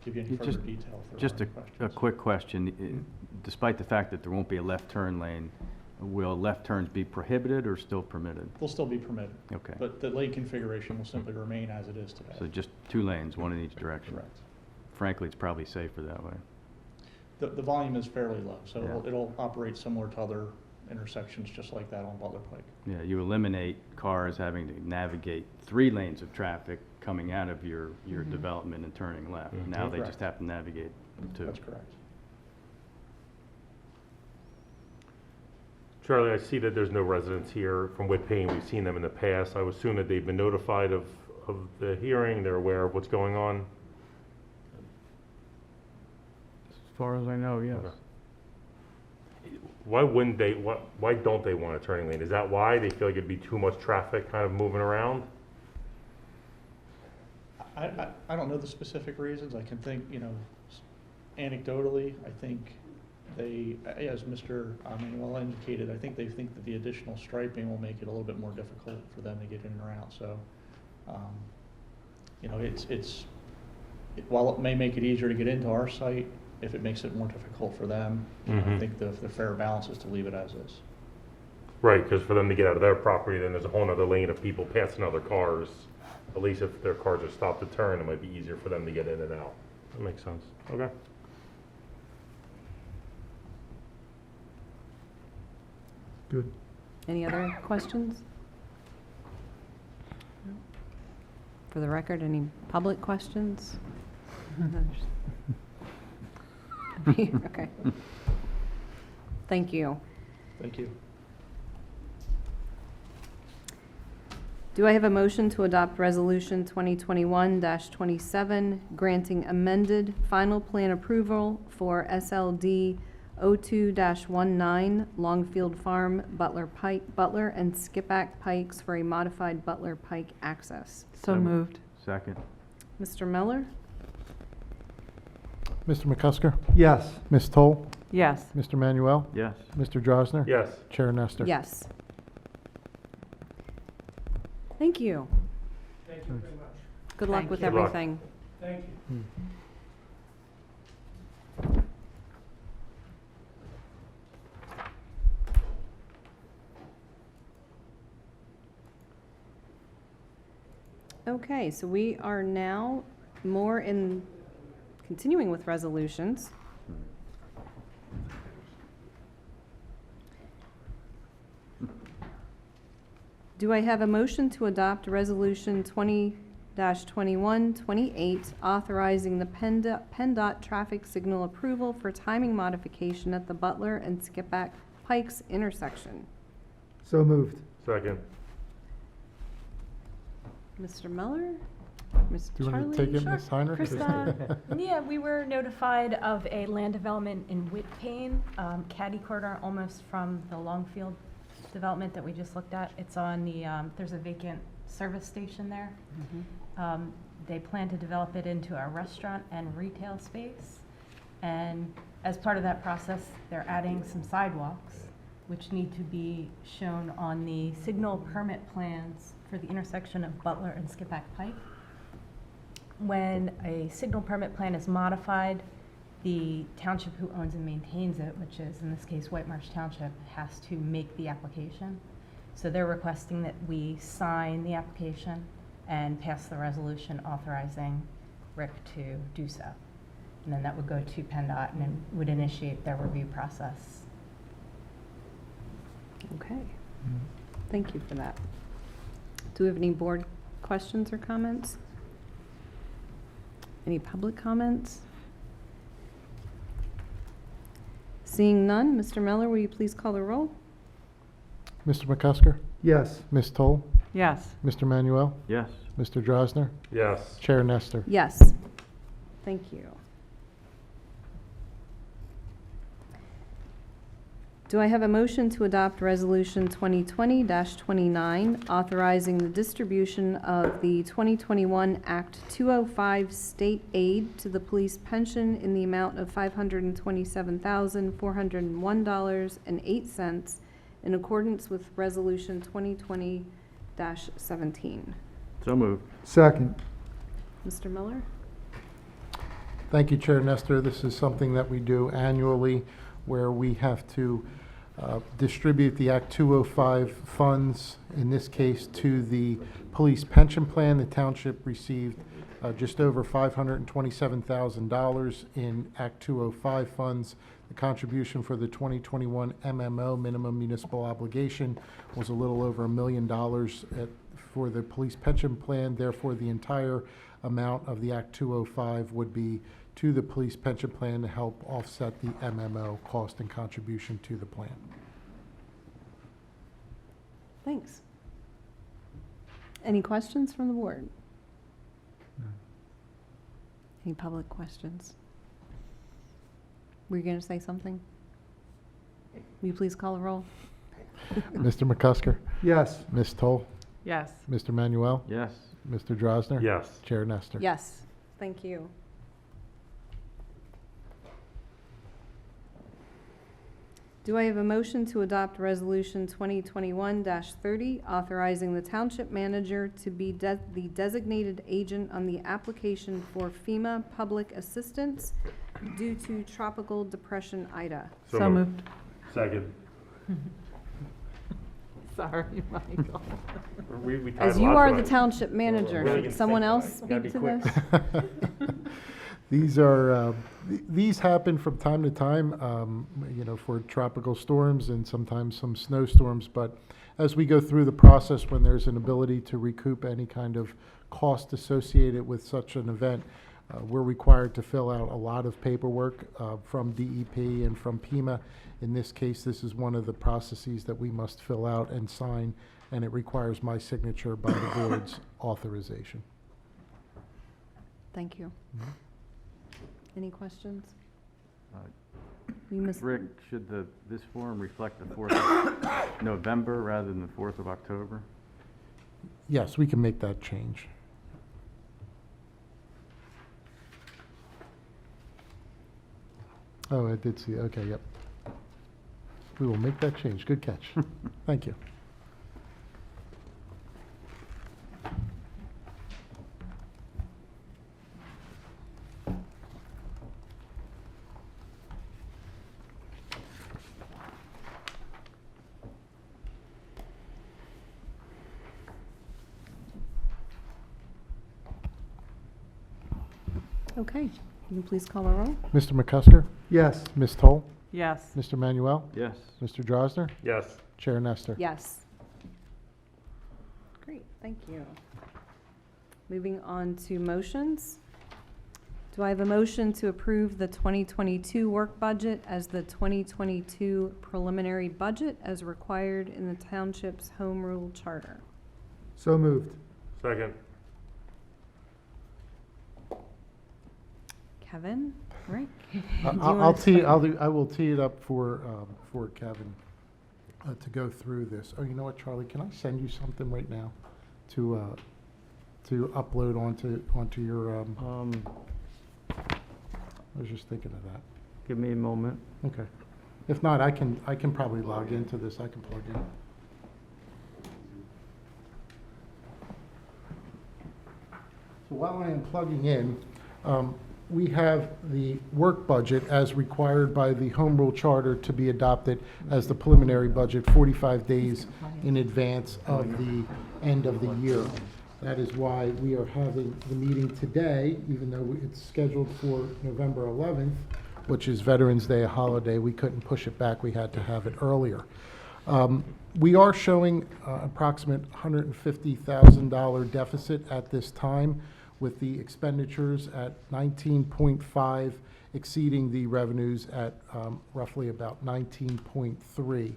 give you any further detail. Just a quick question. Despite the fact that there won't be a left turn lane, will left turns be prohibited or still permitted? They'll still be permitted. Okay. But the lane configuration will simply remain as it is today. So just 2 lanes, one in each direction? Correct. Frankly, it's probably safer that way. The volume is fairly low, so Yeah. it'll operate similar to other intersections just like that on Butler Pike. Yeah, you eliminate cars having to navigate 3 lanes of traffic coming out of your development and turning left. Now they Correct. just have to navigate 2. That's correct. Charlie, I see that there's no residents here from Whitpain. We've seen them in the past. I would assume that they've been notified of the hearing. They're aware of what's going on. As far as I know, yes. Okay. Why wouldn't they, why don't they want a turning lane? Is that why? They feel like it'd be too much traffic kind of moving around? I don't know the specific reasons. I can think, anecdotally, I think they, as Mr. Manuel indicated, I think they think that the additional striping will make it a little bit more difficult for them to get in and out. So, while it may make it easier to get into our site, if it makes it more difficult for them, I think the fair balance is to leave it as is. Right, because for them to get out of their property, then there's a whole other lane of people passing other cars. At least if their cars are stopped to turn, it might be easier for them to get in and out. That makes sense. Okay. Good. Any other questions? For the record, any public questions? Okay. Thank you. Thank you. Do I have a motion to adopt Resolution 2021-27, granting amended final plan approval for SLD 02-19 Longfield Farm, Butler and Skippack Pikes for a modified Butler Pike access. So moved. Second. Mr. Miller? Mr. McCusker? Yes. Ms. Toll? Yes. Mr. Manuel? Yes. Mr. Drosner? Yes. Chair Nestor? Yes. Thank you. Thank you very much. Good luck Thank with you. Good luck. everything. Thank you. Okay, so we are now more in, continuing with resolutions. Do I have a motion to adopt Resolution 20-2128, authorizing the PennDOT traffic signal approval for timing modification at the Butler and Skippack Pikes intersection? So moved. Second. Mr. Miller? Ms. Do you want to Charlie? take it, Ms. Heiner? Krista, yeah, we were notified of a land development in Whitpain, catty corner almost from the Longfield development that we just looked at. It's on the, there's a vacant service station there. They plan to develop it into a restaurant and retail space. And as part of that process, they're adding some sidewalks, which need to be shown on the signal permit plans for the intersection of Butler and Skippack Pike. When a signal permit plan is modified, the township who owns and maintains it, which is in this case Whitemarsh Township, has to make the application. So they're requesting that we sign the application and pass the resolution authorizing Rick to do so. And then that would go to PennDOT and then would initiate their review process. Okay. Thank you for that. Do we have any board questions or comments? Any public comments? Seeing none, Mr. Miller, will you please call the roll? Mr. McCusker? Yes. Ms. Toll? Yes. Mr. Manuel? Yes. Mr. Drosner? Yes. Chair Nestor? Yes. Thank you. Do I have a motion to adopt Resolution 2020-29, authorizing the distribution of the 2021 Act 205 state aid to the police pension in the amount of $527,401.08 in accordance with Resolution 2020-17? So moved. Second. Mr. Miller? Thank you, Chair Nestor. This is something that we do annually where we have to distribute the Act 205 funds, in this case, to the police pension plan. The township received just over $527,000 in Act 205 funds. The contribution for the 2021 MMO, minimum municipal obligation, was a little over $1 million for the police pension plan. Therefore, the entire amount of the Act 205 would be to the police pension plan to help offset the MMO cost and contribution to the plan. Thanks. Any questions from the board? Any public questions? Were you going to say something? Will you please call the roll? Mr. McCusker? Yes. Ms. Toll? Yes. Mr. Manuel? Yes. Mr. Drosner? Yes. Chair Nestor? Yes. Thank you. Do I have a motion to adopt Resolution 2021-30, authorizing the township manager to be the designated agent on the application for FEMA public assistance due to Tropical Depression Ida? So moved. Second. Sorry, Michael. We tied As a you lot are tonight. the township manager, Really should in someone sync else tonight. speak to Gotta this? These are, these happen from time to time, you know, for tropical storms and sometimes some snowstorms. But as we go through the process, when there's an ability to recoup any kind of cost associated with such an event, we're required to fill out a lot of paperwork from DEP and from PEMA. In this case, this is one of the processes that we must fill out and sign, and it requires my signature by the board's authorization. Thank you. Any questions? We must, Rick, should this form reflect the 4th of November rather than the 4th of October? Yes, we can make that change. Oh, I did see, okay, yep. We will make that change. Good catch. Thank you. okay. You can please call a roll? Mr. McCusker? Yes. Ms. Toll? Yes. Mr. Manuel? Yes. Mr. Drosner? Yes. Chair Nestor? Yes. Great, thank you. Moving on to motions. Do I have a motion to approve the 2022 work budget as the 2022 preliminary budget as required in the Township's Home Rule Charter? So moved. Second. Kevin? Rick? I will tee it up for Kevin to go through this. Oh, you know what, Charlie? Can I send you something right now to upload onto your? I was just thinking of that. Give me a moment. Okay. If not, I can probably log into this. I can plug in. So while I am plugging in, we have the work budget as required by the Home Rule Charter to be adopted as the preliminary budget 45 days in advance of the end of the year. That is why we are having the meeting today, even though it's scheduled for November 11th, which is Veterans Day, a holiday. We couldn't push it back. We had to have it earlier. We are showing approximate $150,000 deficit at this time, with the expenditures at 19.5 exceeding the revenues at roughly about 19.3.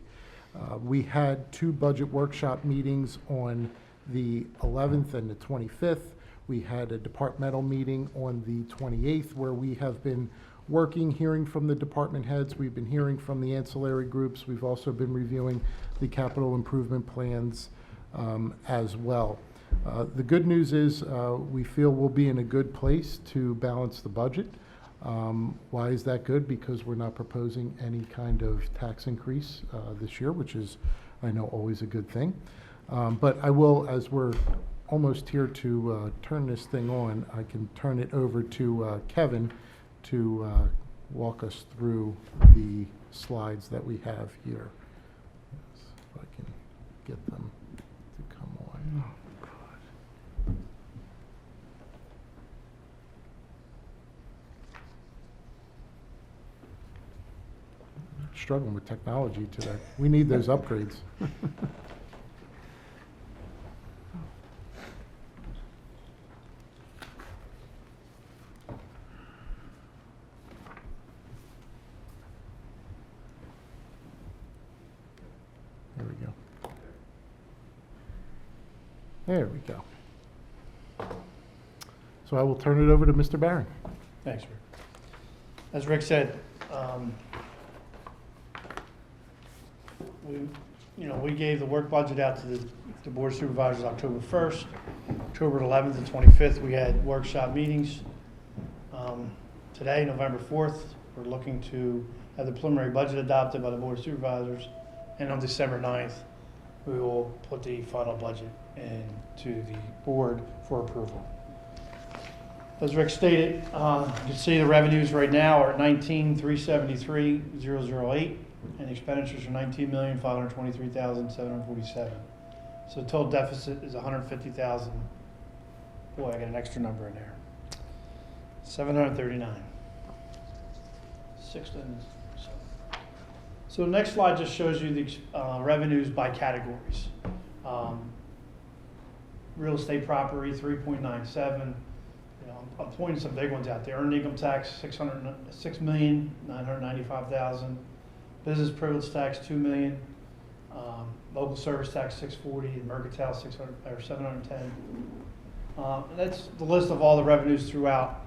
We had 2 budget workshop meetings on the 11th and the 25th. We had a departmental meeting on the 28th where we have been working, hearing from the department heads. We've been hearing from the ancillary groups. We've also been reviewing the capital improvement plans as well. The good news is we feel we'll be in a good place to balance the budget. Why is that good? Because we're not proposing any kind of tax increase this year, which is, I know, always a good thing. But I will, as we're almost here to turn this thing on, I can turn it over to Kevin to walk us through the slides that we have here. If I can get them to come on. Struggling with technology today. We need those upgrades. There we go. There we go. So I will turn it over to Mr. Barron. Thanks, Rick. As Rick said, we gave the work budget out to the Board of Supervisors October 1st. October 11th and 25th, we had workshop meetings. Today, November 4th, we're looking to have the preliminary budget adopted by the Board of Supervisors. And on December 9th, we will put the final budget into the board for approval. As Rick stated, you can see the revenues right now are at $19,373,008, and expenditures are $19,523,747. So the total deficit is $150,000. Boy, I got an extra number in there. 739. So the next slide just shows you the revenues by categories. Real estate property, 3.97. I'm pointing some big ones out there. Earned income tax, $6,995,000. Business privilege tax, $2 million. Local service tax, $640,000. And mercantile, $710,000. That's the list of all the revenues throughout.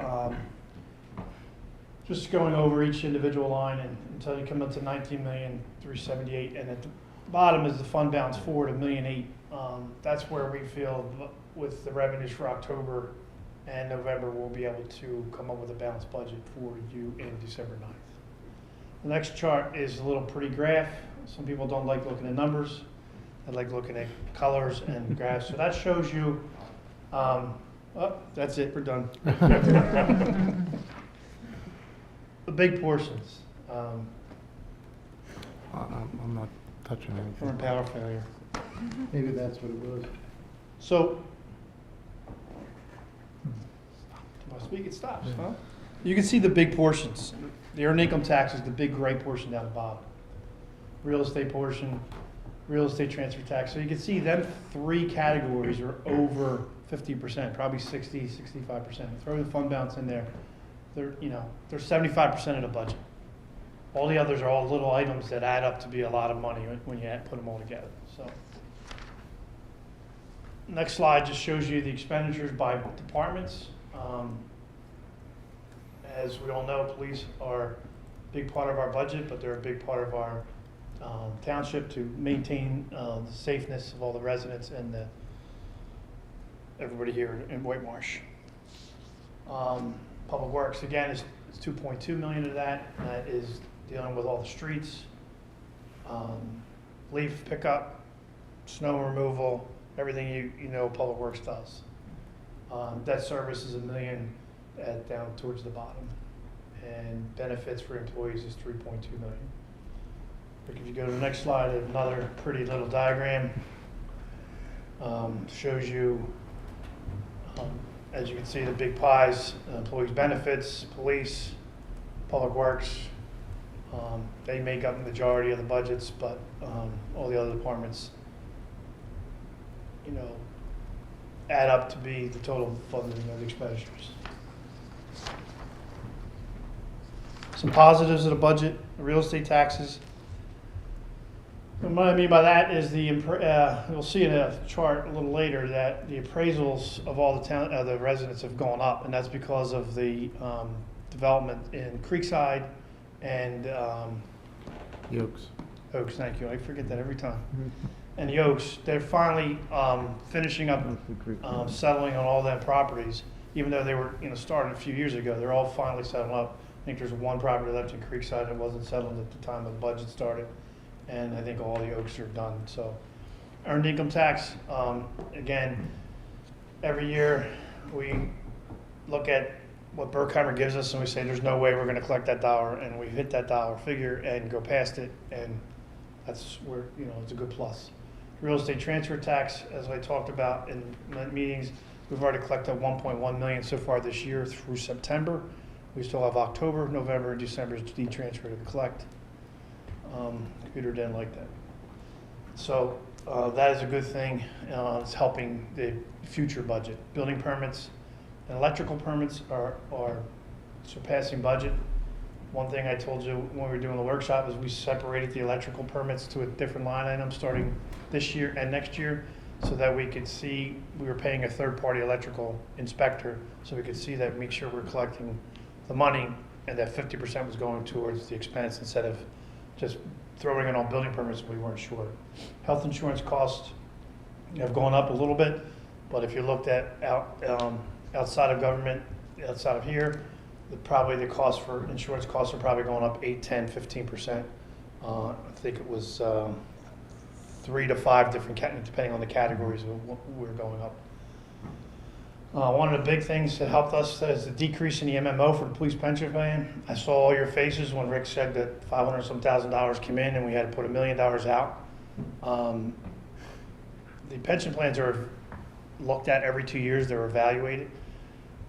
just going over each individual line until you come up to 19,378,000, and at the bottom is the fund balance forward of $1,000,008. That's where we feel with the revenues for October and November, we'll be able to come up with a balanced budget for you in December 9th. The next chart is a little pretty graph. Some people don't like looking at numbers. I like looking at colors and graphs. So that shows you, that's it, we're done. The big portions. I'm not touching anything. From power failure. Maybe that's what it was. So, when I speak, it stops, huh? You can see the big portions. The earned income tax is the big gray portion down the bottom. Real estate portion, real estate transfer tax. So you can see them three categories are over 50%, probably 60, 65%. Throw the fund balance in there. They're 75% of the budget. All the others are all little items that add up to be a lot of money when you put them all together. So, next slide just shows you the expenditures by departments. As we all know, police are a big part of our budget, but they're a big part of our township to maintain the safeness of all the residents and everybody here in Whitemarsh. Public Works, again, is 2.2 million of that. That is dealing with all the streets, leaf pickup, snow removal, everything you know Public Works does. Debt service is $1 million down towards the bottom, and benefits for employees is 3.2 million. If you go to the next slide, another pretty little diagram shows you, as you can see, the big pies: employees' benefits, police, Public Works. They make up the majority of the budgets, but all the other departments, add up to be the total funding of the expenditures. Some positives of the budget: real estate taxes. And what I mean by that is you'll see in a chart a little later that the appraisals of all the residents have gone up, and that's because of the development in Creekside and The Oaks. Oaks. Thank you. I forget that every time. And the Oaks, they're finally finishing up settling on all them properties, even though they were started a few years ago. They're all finally settled up. I think there's one property left in Creekside that wasn't settled at the time the budget started, and I think all the Oaks are done. So, earned income tax, again, every year we look at what Berkheimer gives us and we say there's no way we're going to collect that dollar, and we hit that dollar figure and go past it, and that's where it's a good plus. Real estate transfer tax, as I talked about in meetings, we've already collected 1.1 million so far this year through September. We still have October, November, and December's de-transfer to collect. Computer didn't like that. So that is a good thing. It's helping the future budget. Building permits and electrical permits are surpassing budget. One thing I told you when we were doing the workshop is we separated the electrical permits to a different line item starting this year and next year, so that we could see, we were paying a third-party electrical inspector, so we could see that, make sure we're collecting the money, and that 50% was going towards the expense instead of just throwing it on building permits if we weren't sure. Health insurance costs have gone up a little bit, but if you looked at outside of government, outside of here, probably the cost for insurance costs are probably going up 8, 10, 15%. I think it was 3 to 5 different, depending on the categories of what we're going up. One of the big things that helped us is the decrease in the MMO for the police pension plan. I saw all your faces when Rick said that $500,000 came in and we had to put $1 million out. The pension plans are looked at every 2 years. They're evaluated.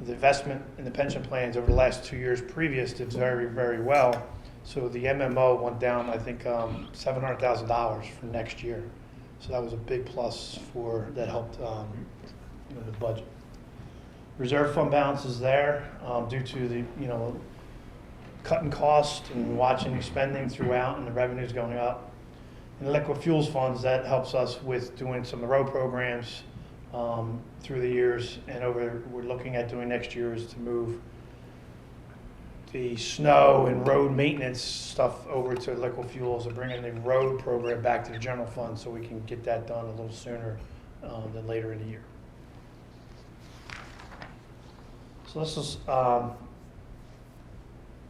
The investment in the pension plans over the last 2 years previous did very, very well. So the MMO went down, I think, $700,000 for next year. So that was a big plus that helped the budget. Reserve fund balance is there due to the cutting costs and watching the spending throughout and the revenues going up. And liquid fuels funds, that helps us with doing some of the road programs through the years, and we're looking at doing next year is to move the snow and road maintenance stuff over to liquid fuels and bringing the road program back to the general fund so we can get that done a little sooner than later in the year. So this is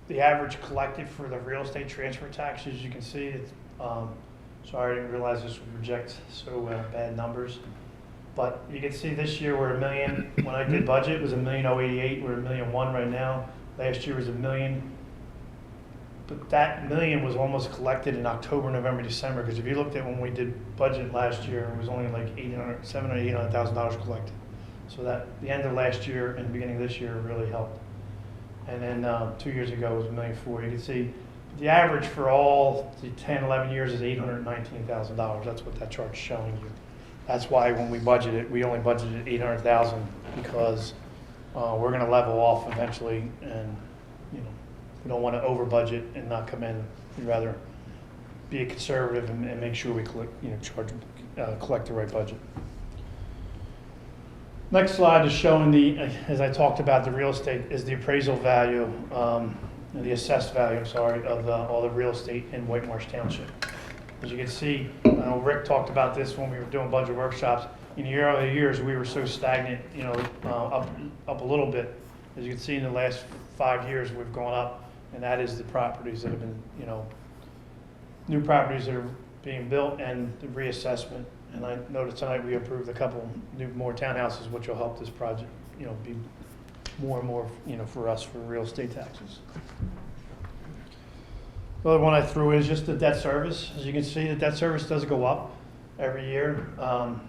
the average collected for the real estate transfer tax. As you can see, it's, sorry, I didn't realize this would project so bad numbers. But you can see this year we're $1 million. When I did budget, it was $1,088,000. We're $1,001,000 right now. Last year was $1 million. But that $1 million was almost collected in October, November, December. Because if you looked at when we did budget last year, it was only like $700,000 or $800,000 collected. So that the end of last year and the beginning of this year really helped. And then 2 years ago was $1.4 million. You can see the average for all the 10, 11 years is $819,000. That's what that chart's showing you. That's why when we budgeted, we only budgeted $800,000 because we're going to level off eventually, and you know we don't want to over budget and not come in. We'd rather be a conservative and make sure we collect the right budget. Next slide is showing the, as I talked about, the real estate is the appraisal value, the assessed value, I'm sorry, of all the real estate in Whitemarsh Township. As you can see, I know Rick talked about this when we were doing budget workshops. In the earlier years, we were so stagnant, you know, up a little bit. As you can see, in the last 5 years, we've gone up, and that is the properties that have been, you know, new properties that are being built and the reassessment. And I noticed tonight we approved a couple more townhouses, which will help this project, you know, be more and more, you know, for us for real estate taxes. The other one I threw is just the debt service. As you can see, the debt service does go up every year,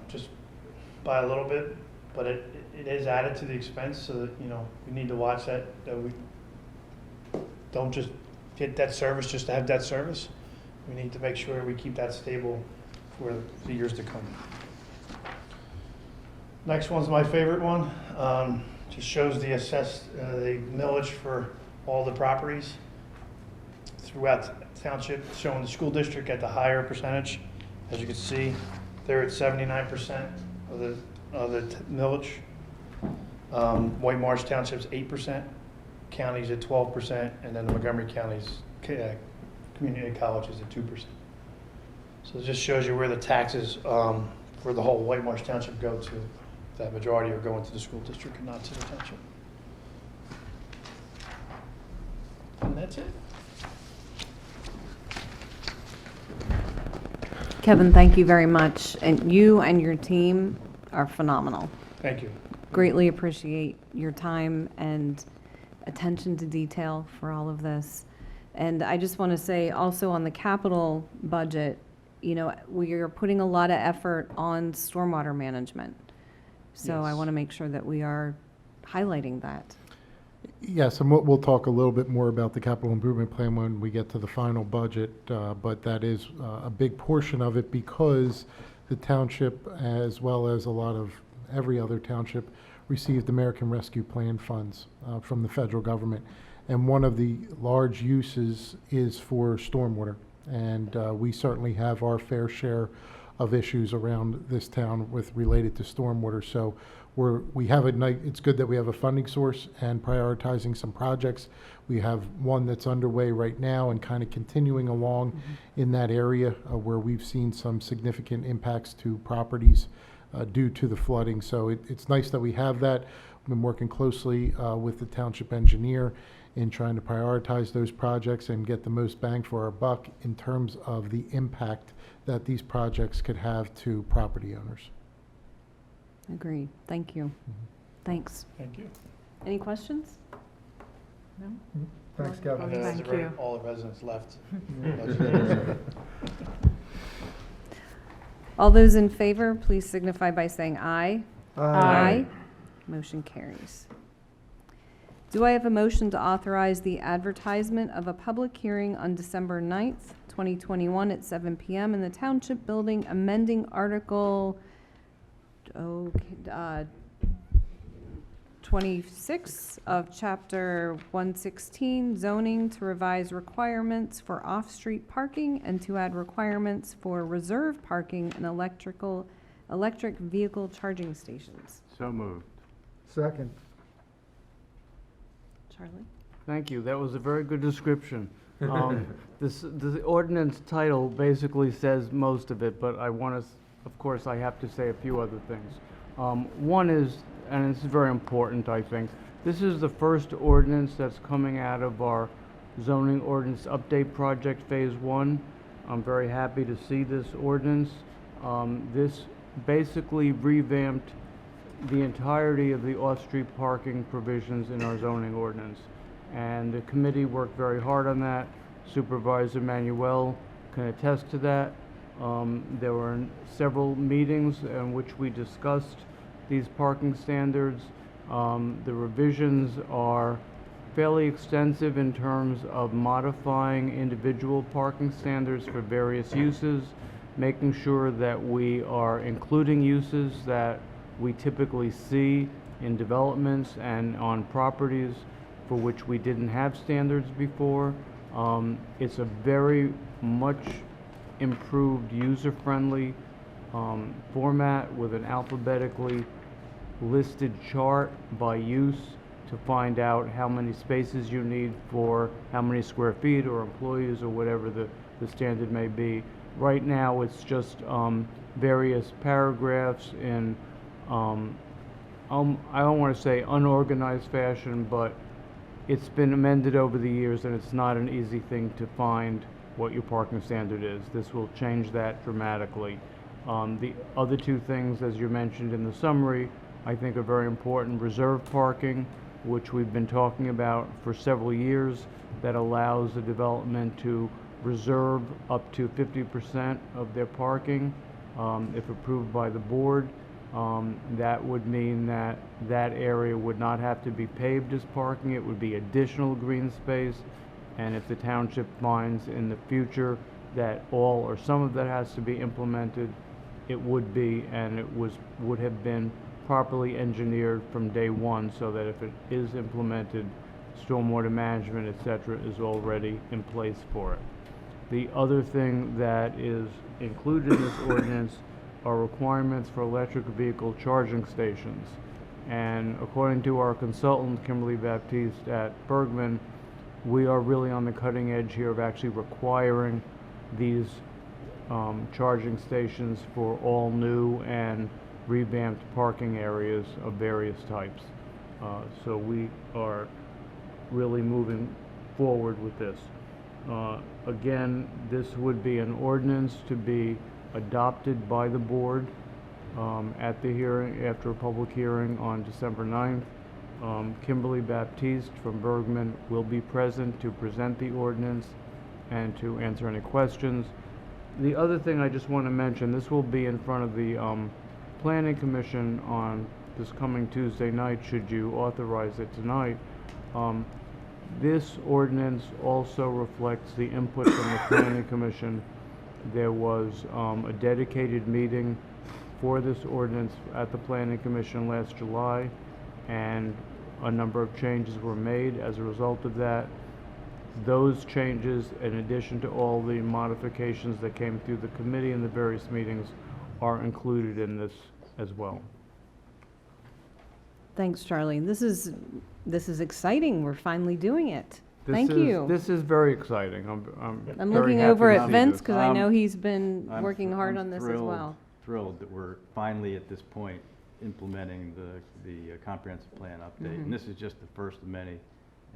just by a little bit, but it is added to the expense, so that, you know, we need to watch that we don't just get debt service just to have debt service. We need to make sure we keep that stable for the years to come. Next one's my favorite one. Just shows the assessed, the millage for all the properties throughout the township, showing the school district at the higher percentage. As you can see, they're at 79% of the millage. Whitemarsh Township's 8%, county's at 12%, and then the Montgomery County's community college is at 2%. So it just shows you where the taxes for the whole Whitemarsh Township go to. That majority are going to the school district and not to the township. And that's it. Kevin, thank you very much. And you and your team are phenomenal. Thank you. Greatly appreciate your time and attention to detail for all of this. And I just want to say also on the capital budget, you know, we are putting a lot of effort on stormwater management. So I want to make sure that we are highlighting that. Yes, and we'll talk a little bit more about the capital improvement plan when we get to the final budget, but that is a big portion of it because the township, as well as a lot of every other township, received American Rescue Plan funds from the federal government. And one of the large uses is for stormwater. And we certainly have our fair share of issues around this town with related to stormwater. So we have it's good that we have a funding source and prioritizing some projects. We have one that's underway right now and kind of continuing along in that area where we've seen some significant impacts to properties due to the flooding. So it's nice that we have that. We've been working closely with the township engineer in trying to prioritize those projects and get the most bang for our buck in terms of the impact that these projects could have to property owners. Agreed. Thank you. Thanks. Thank you. Any questions? No? Thanks, Kevin. Thank you. All the residents left. All those in favor, please signify by saying aye. Aye. Motion carries. Do I have a motion to authorize the advertisement of a public hearing on December 9th, 2021 at 7 p.m. in the Township Building, amending Article 26 of Chapter 116, zoning to revise requirements for off-street parking and to add requirements for reserve parking and electric vehicle charging stations? So moved. Second. Charlie? Thank you. That was a very good description. The ordinance title basically says most of it, but I want to, of course, I have to say a few other things. One is, and this is very important, I think, this is the first ordinance that's coming out of our zoning ordinance update project phase 1. I'm very happy to see this ordinance. This basically revamped the entirety of the off-street parking provisions in our zoning ordinance. And the committee worked very hard on that. Supervisor Manuel can attest to that. There were several meetings in which we discussed these parking standards. The revisions are fairly extensive in terms of modifying individual parking standards for various uses, making sure that we are including uses that we typically see in developments and on properties for which we didn't have standards before. It's a very much improved user-friendly format with an alphabetically listed chart by use to find out how many spaces you need for how many square feet or employees or whatever the standard may be. Right now, it's just various paragraphs in, I don't want to say unorganized fashion, but it's been amended over the years, and it's not an easy thing to find what your parking standard is. This will change that dramatically. The other two things, as you mentioned in the summary, I think are very important. Reserve parking, which we've been talking about for several years, that allows the development to reserve up to 50% of their parking, if approved by the board. That would mean that that area would not have to be paved as parking. It would be additional green space. And if the township finds in the future that all or some of that has to be implemented, it would be, and it would have been properly engineered from day one, so that if it is implemented, stormwater management, etc., is already in place for it. The other thing that is included in this ordinance are requirements for electric vehicle charging stations. And according to our consultant, Kimberly Baptiste at Bergman, we are really on the cutting edge here of actually requiring these charging stations for all new and revamped parking areas of various types. So we are really moving forward with this. Again, this would be an ordinance to be adopted by the board at the hearing, after a public hearing on December 9th. Kimberly Baptiste from Bergman will be present to present the ordinance and to answer any questions. The other thing I just want to mention, this will be in front of the Planning Commission on this coming Tuesday night, should you authorize it tonight. This ordinance also reflects the input from the Planning Commission. There was a dedicated meeting for this ordinance at the Planning Commission last July, and a number of changes were made as a result of that. Those changes, in addition to all the modifications that came through the committee and the various meetings, are included in this as well. Thanks, Charlie. This is exciting. We're finally doing it. Thank you. This is very exciting. I'm very looking happy over to at see Vince this. because I know he's been I'm working hard I'm on this as thrilled- well. Thrilled that we're finally at this point implementing the comprehensive plan update. Mhm. And this is just the first of many.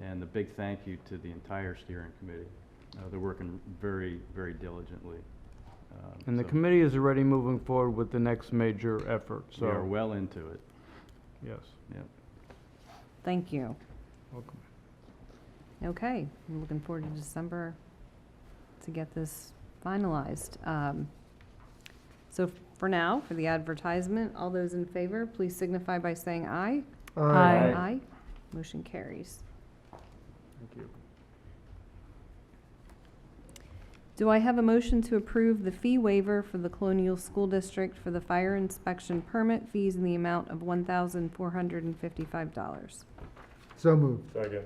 And a big thank you to the entire steering committee. They're working very, very diligently. And the So committee is already moving forward with the next major effort, so. we are well into it. Yes. Yep. Thank you. Welcome. Okay, I'm looking forward to December to get this finalized. So for now, for the advertisement, all those in favor, please signify by saying aye. Aye. Aye. Motion carries. Thank you. Do I have a motion to approve the fee waiver for the Colonial School District for the fire inspection permit fees in the amount of $1,455? So moved. Second.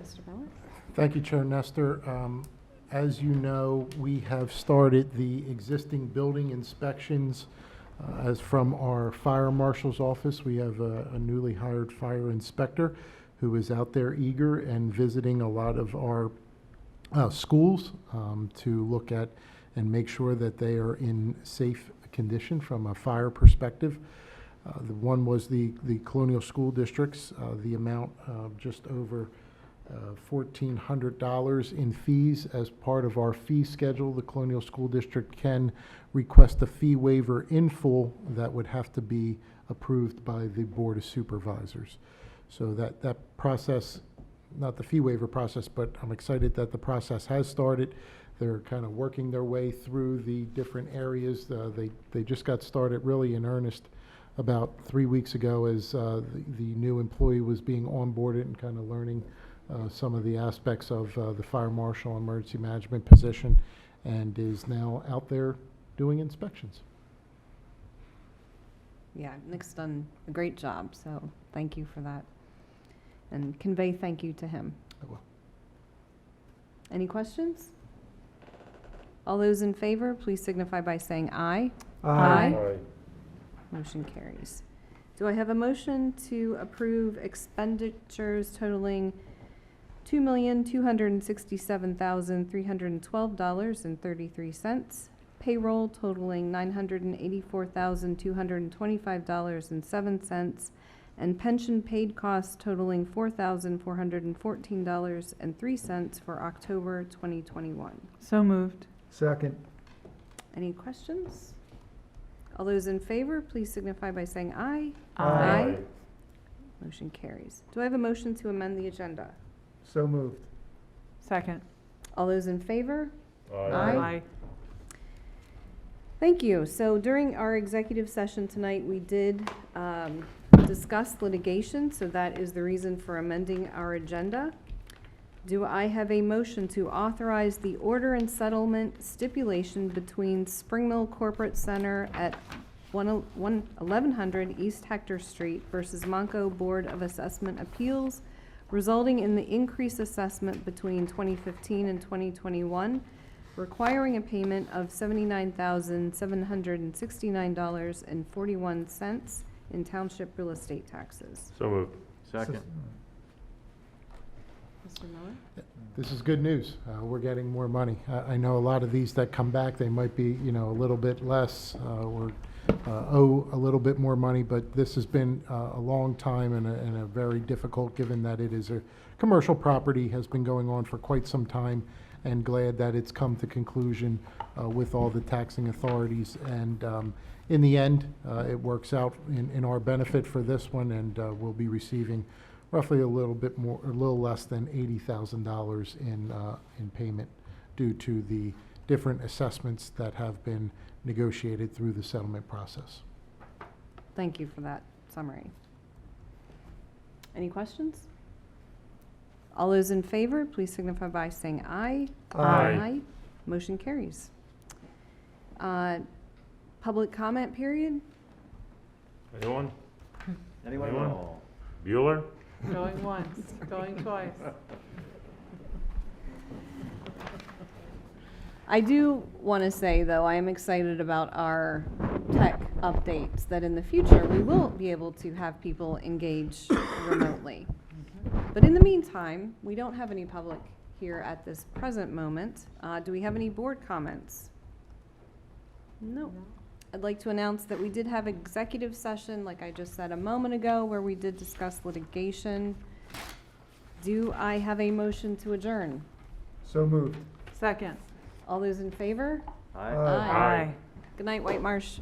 Mr. Ballard? Thank you, Chair Nestor. As you know, we have started the existing building inspections As from our fire marshal's office, we have a newly hired fire inspector who is out there eager and visiting a lot of our schools to look at and make sure that they are in safe condition from a fire perspective. The one was the Colonial School Districts, the amount of just over $1,400 in fees. As part of our fee schedule, the Colonial School District can request a fee waiver in full that would have to be approved by the Board of Supervisors. So that process, not the fee waiver process, but I'm excited that the process has started. They're kind of working their way through the different areas. They just got started really in earnest about 3 weeks ago as the new employee was being onboarded and kind of learning some of the aspects of the fire marshal emergency management position, and is now out there doing inspections. Yeah, Nick's done a great job, so thank you for that. And convey thank you to him. I will. Any questions? All those in favor, please signify by saying aye. Aye. Motion carries. Do I have a motion to approve expenditures totaling $2,267,312.33, payroll totaling $984,225.07, and pension paid costs totaling $4,414.03 for October 2021? So moved. Second. Any questions? All those in favor, please signify by saying aye. Aye. Motion carries. Do I have a motion to amend the agenda? So moved. Second. All those in favor? Aye. Thank you. So during our executive session tonight, we did discuss litigation, so that is the reason for amending our agenda. Do I have a motion to authorize the order and settlement stipulation between Spring Mill Corporate Center at 1100 East Hector Street versus Monco Board of Assessment Appeals, resulting in the increased assessment between 2015 and 2021, requiring a payment of $79,769.41 in township real estate taxes? So moved. Second. Mr. Miller? This is good news. We're getting more money. I know a lot of these that come back, they might be, a little bit less or owe a little bit more money, but this has been a long time and a very difficult, given that it is a commercial property, has been going on for quite some time, and glad that it's come to conclusion with all the taxing authorities. And in the end, it works out in our benefit for this one, and we'll be receiving roughly a little bit more, a little less than $80,000 in payment due to the different assessments that have been negotiated through the settlement process. Thank you for that summary. Any questions? All those in favor, please signify by saying aye. Aye. Motion carries. Public comment period? Anyone? Anyone? Bueller? Going once, going twice. I do want to say, though, I am excited about our tech updates, that in the future, we will be able to have people engage remotely. But in the meantime, we don't have any public here at this present moment. Do we have any board comments? No. I'd like to announce that we did have executive session, like I just said a moment ago, where we did discuss litigation. Do I have a motion to adjourn? So moved. Second. All those in favor? Aye. Good night, Whitemarsh.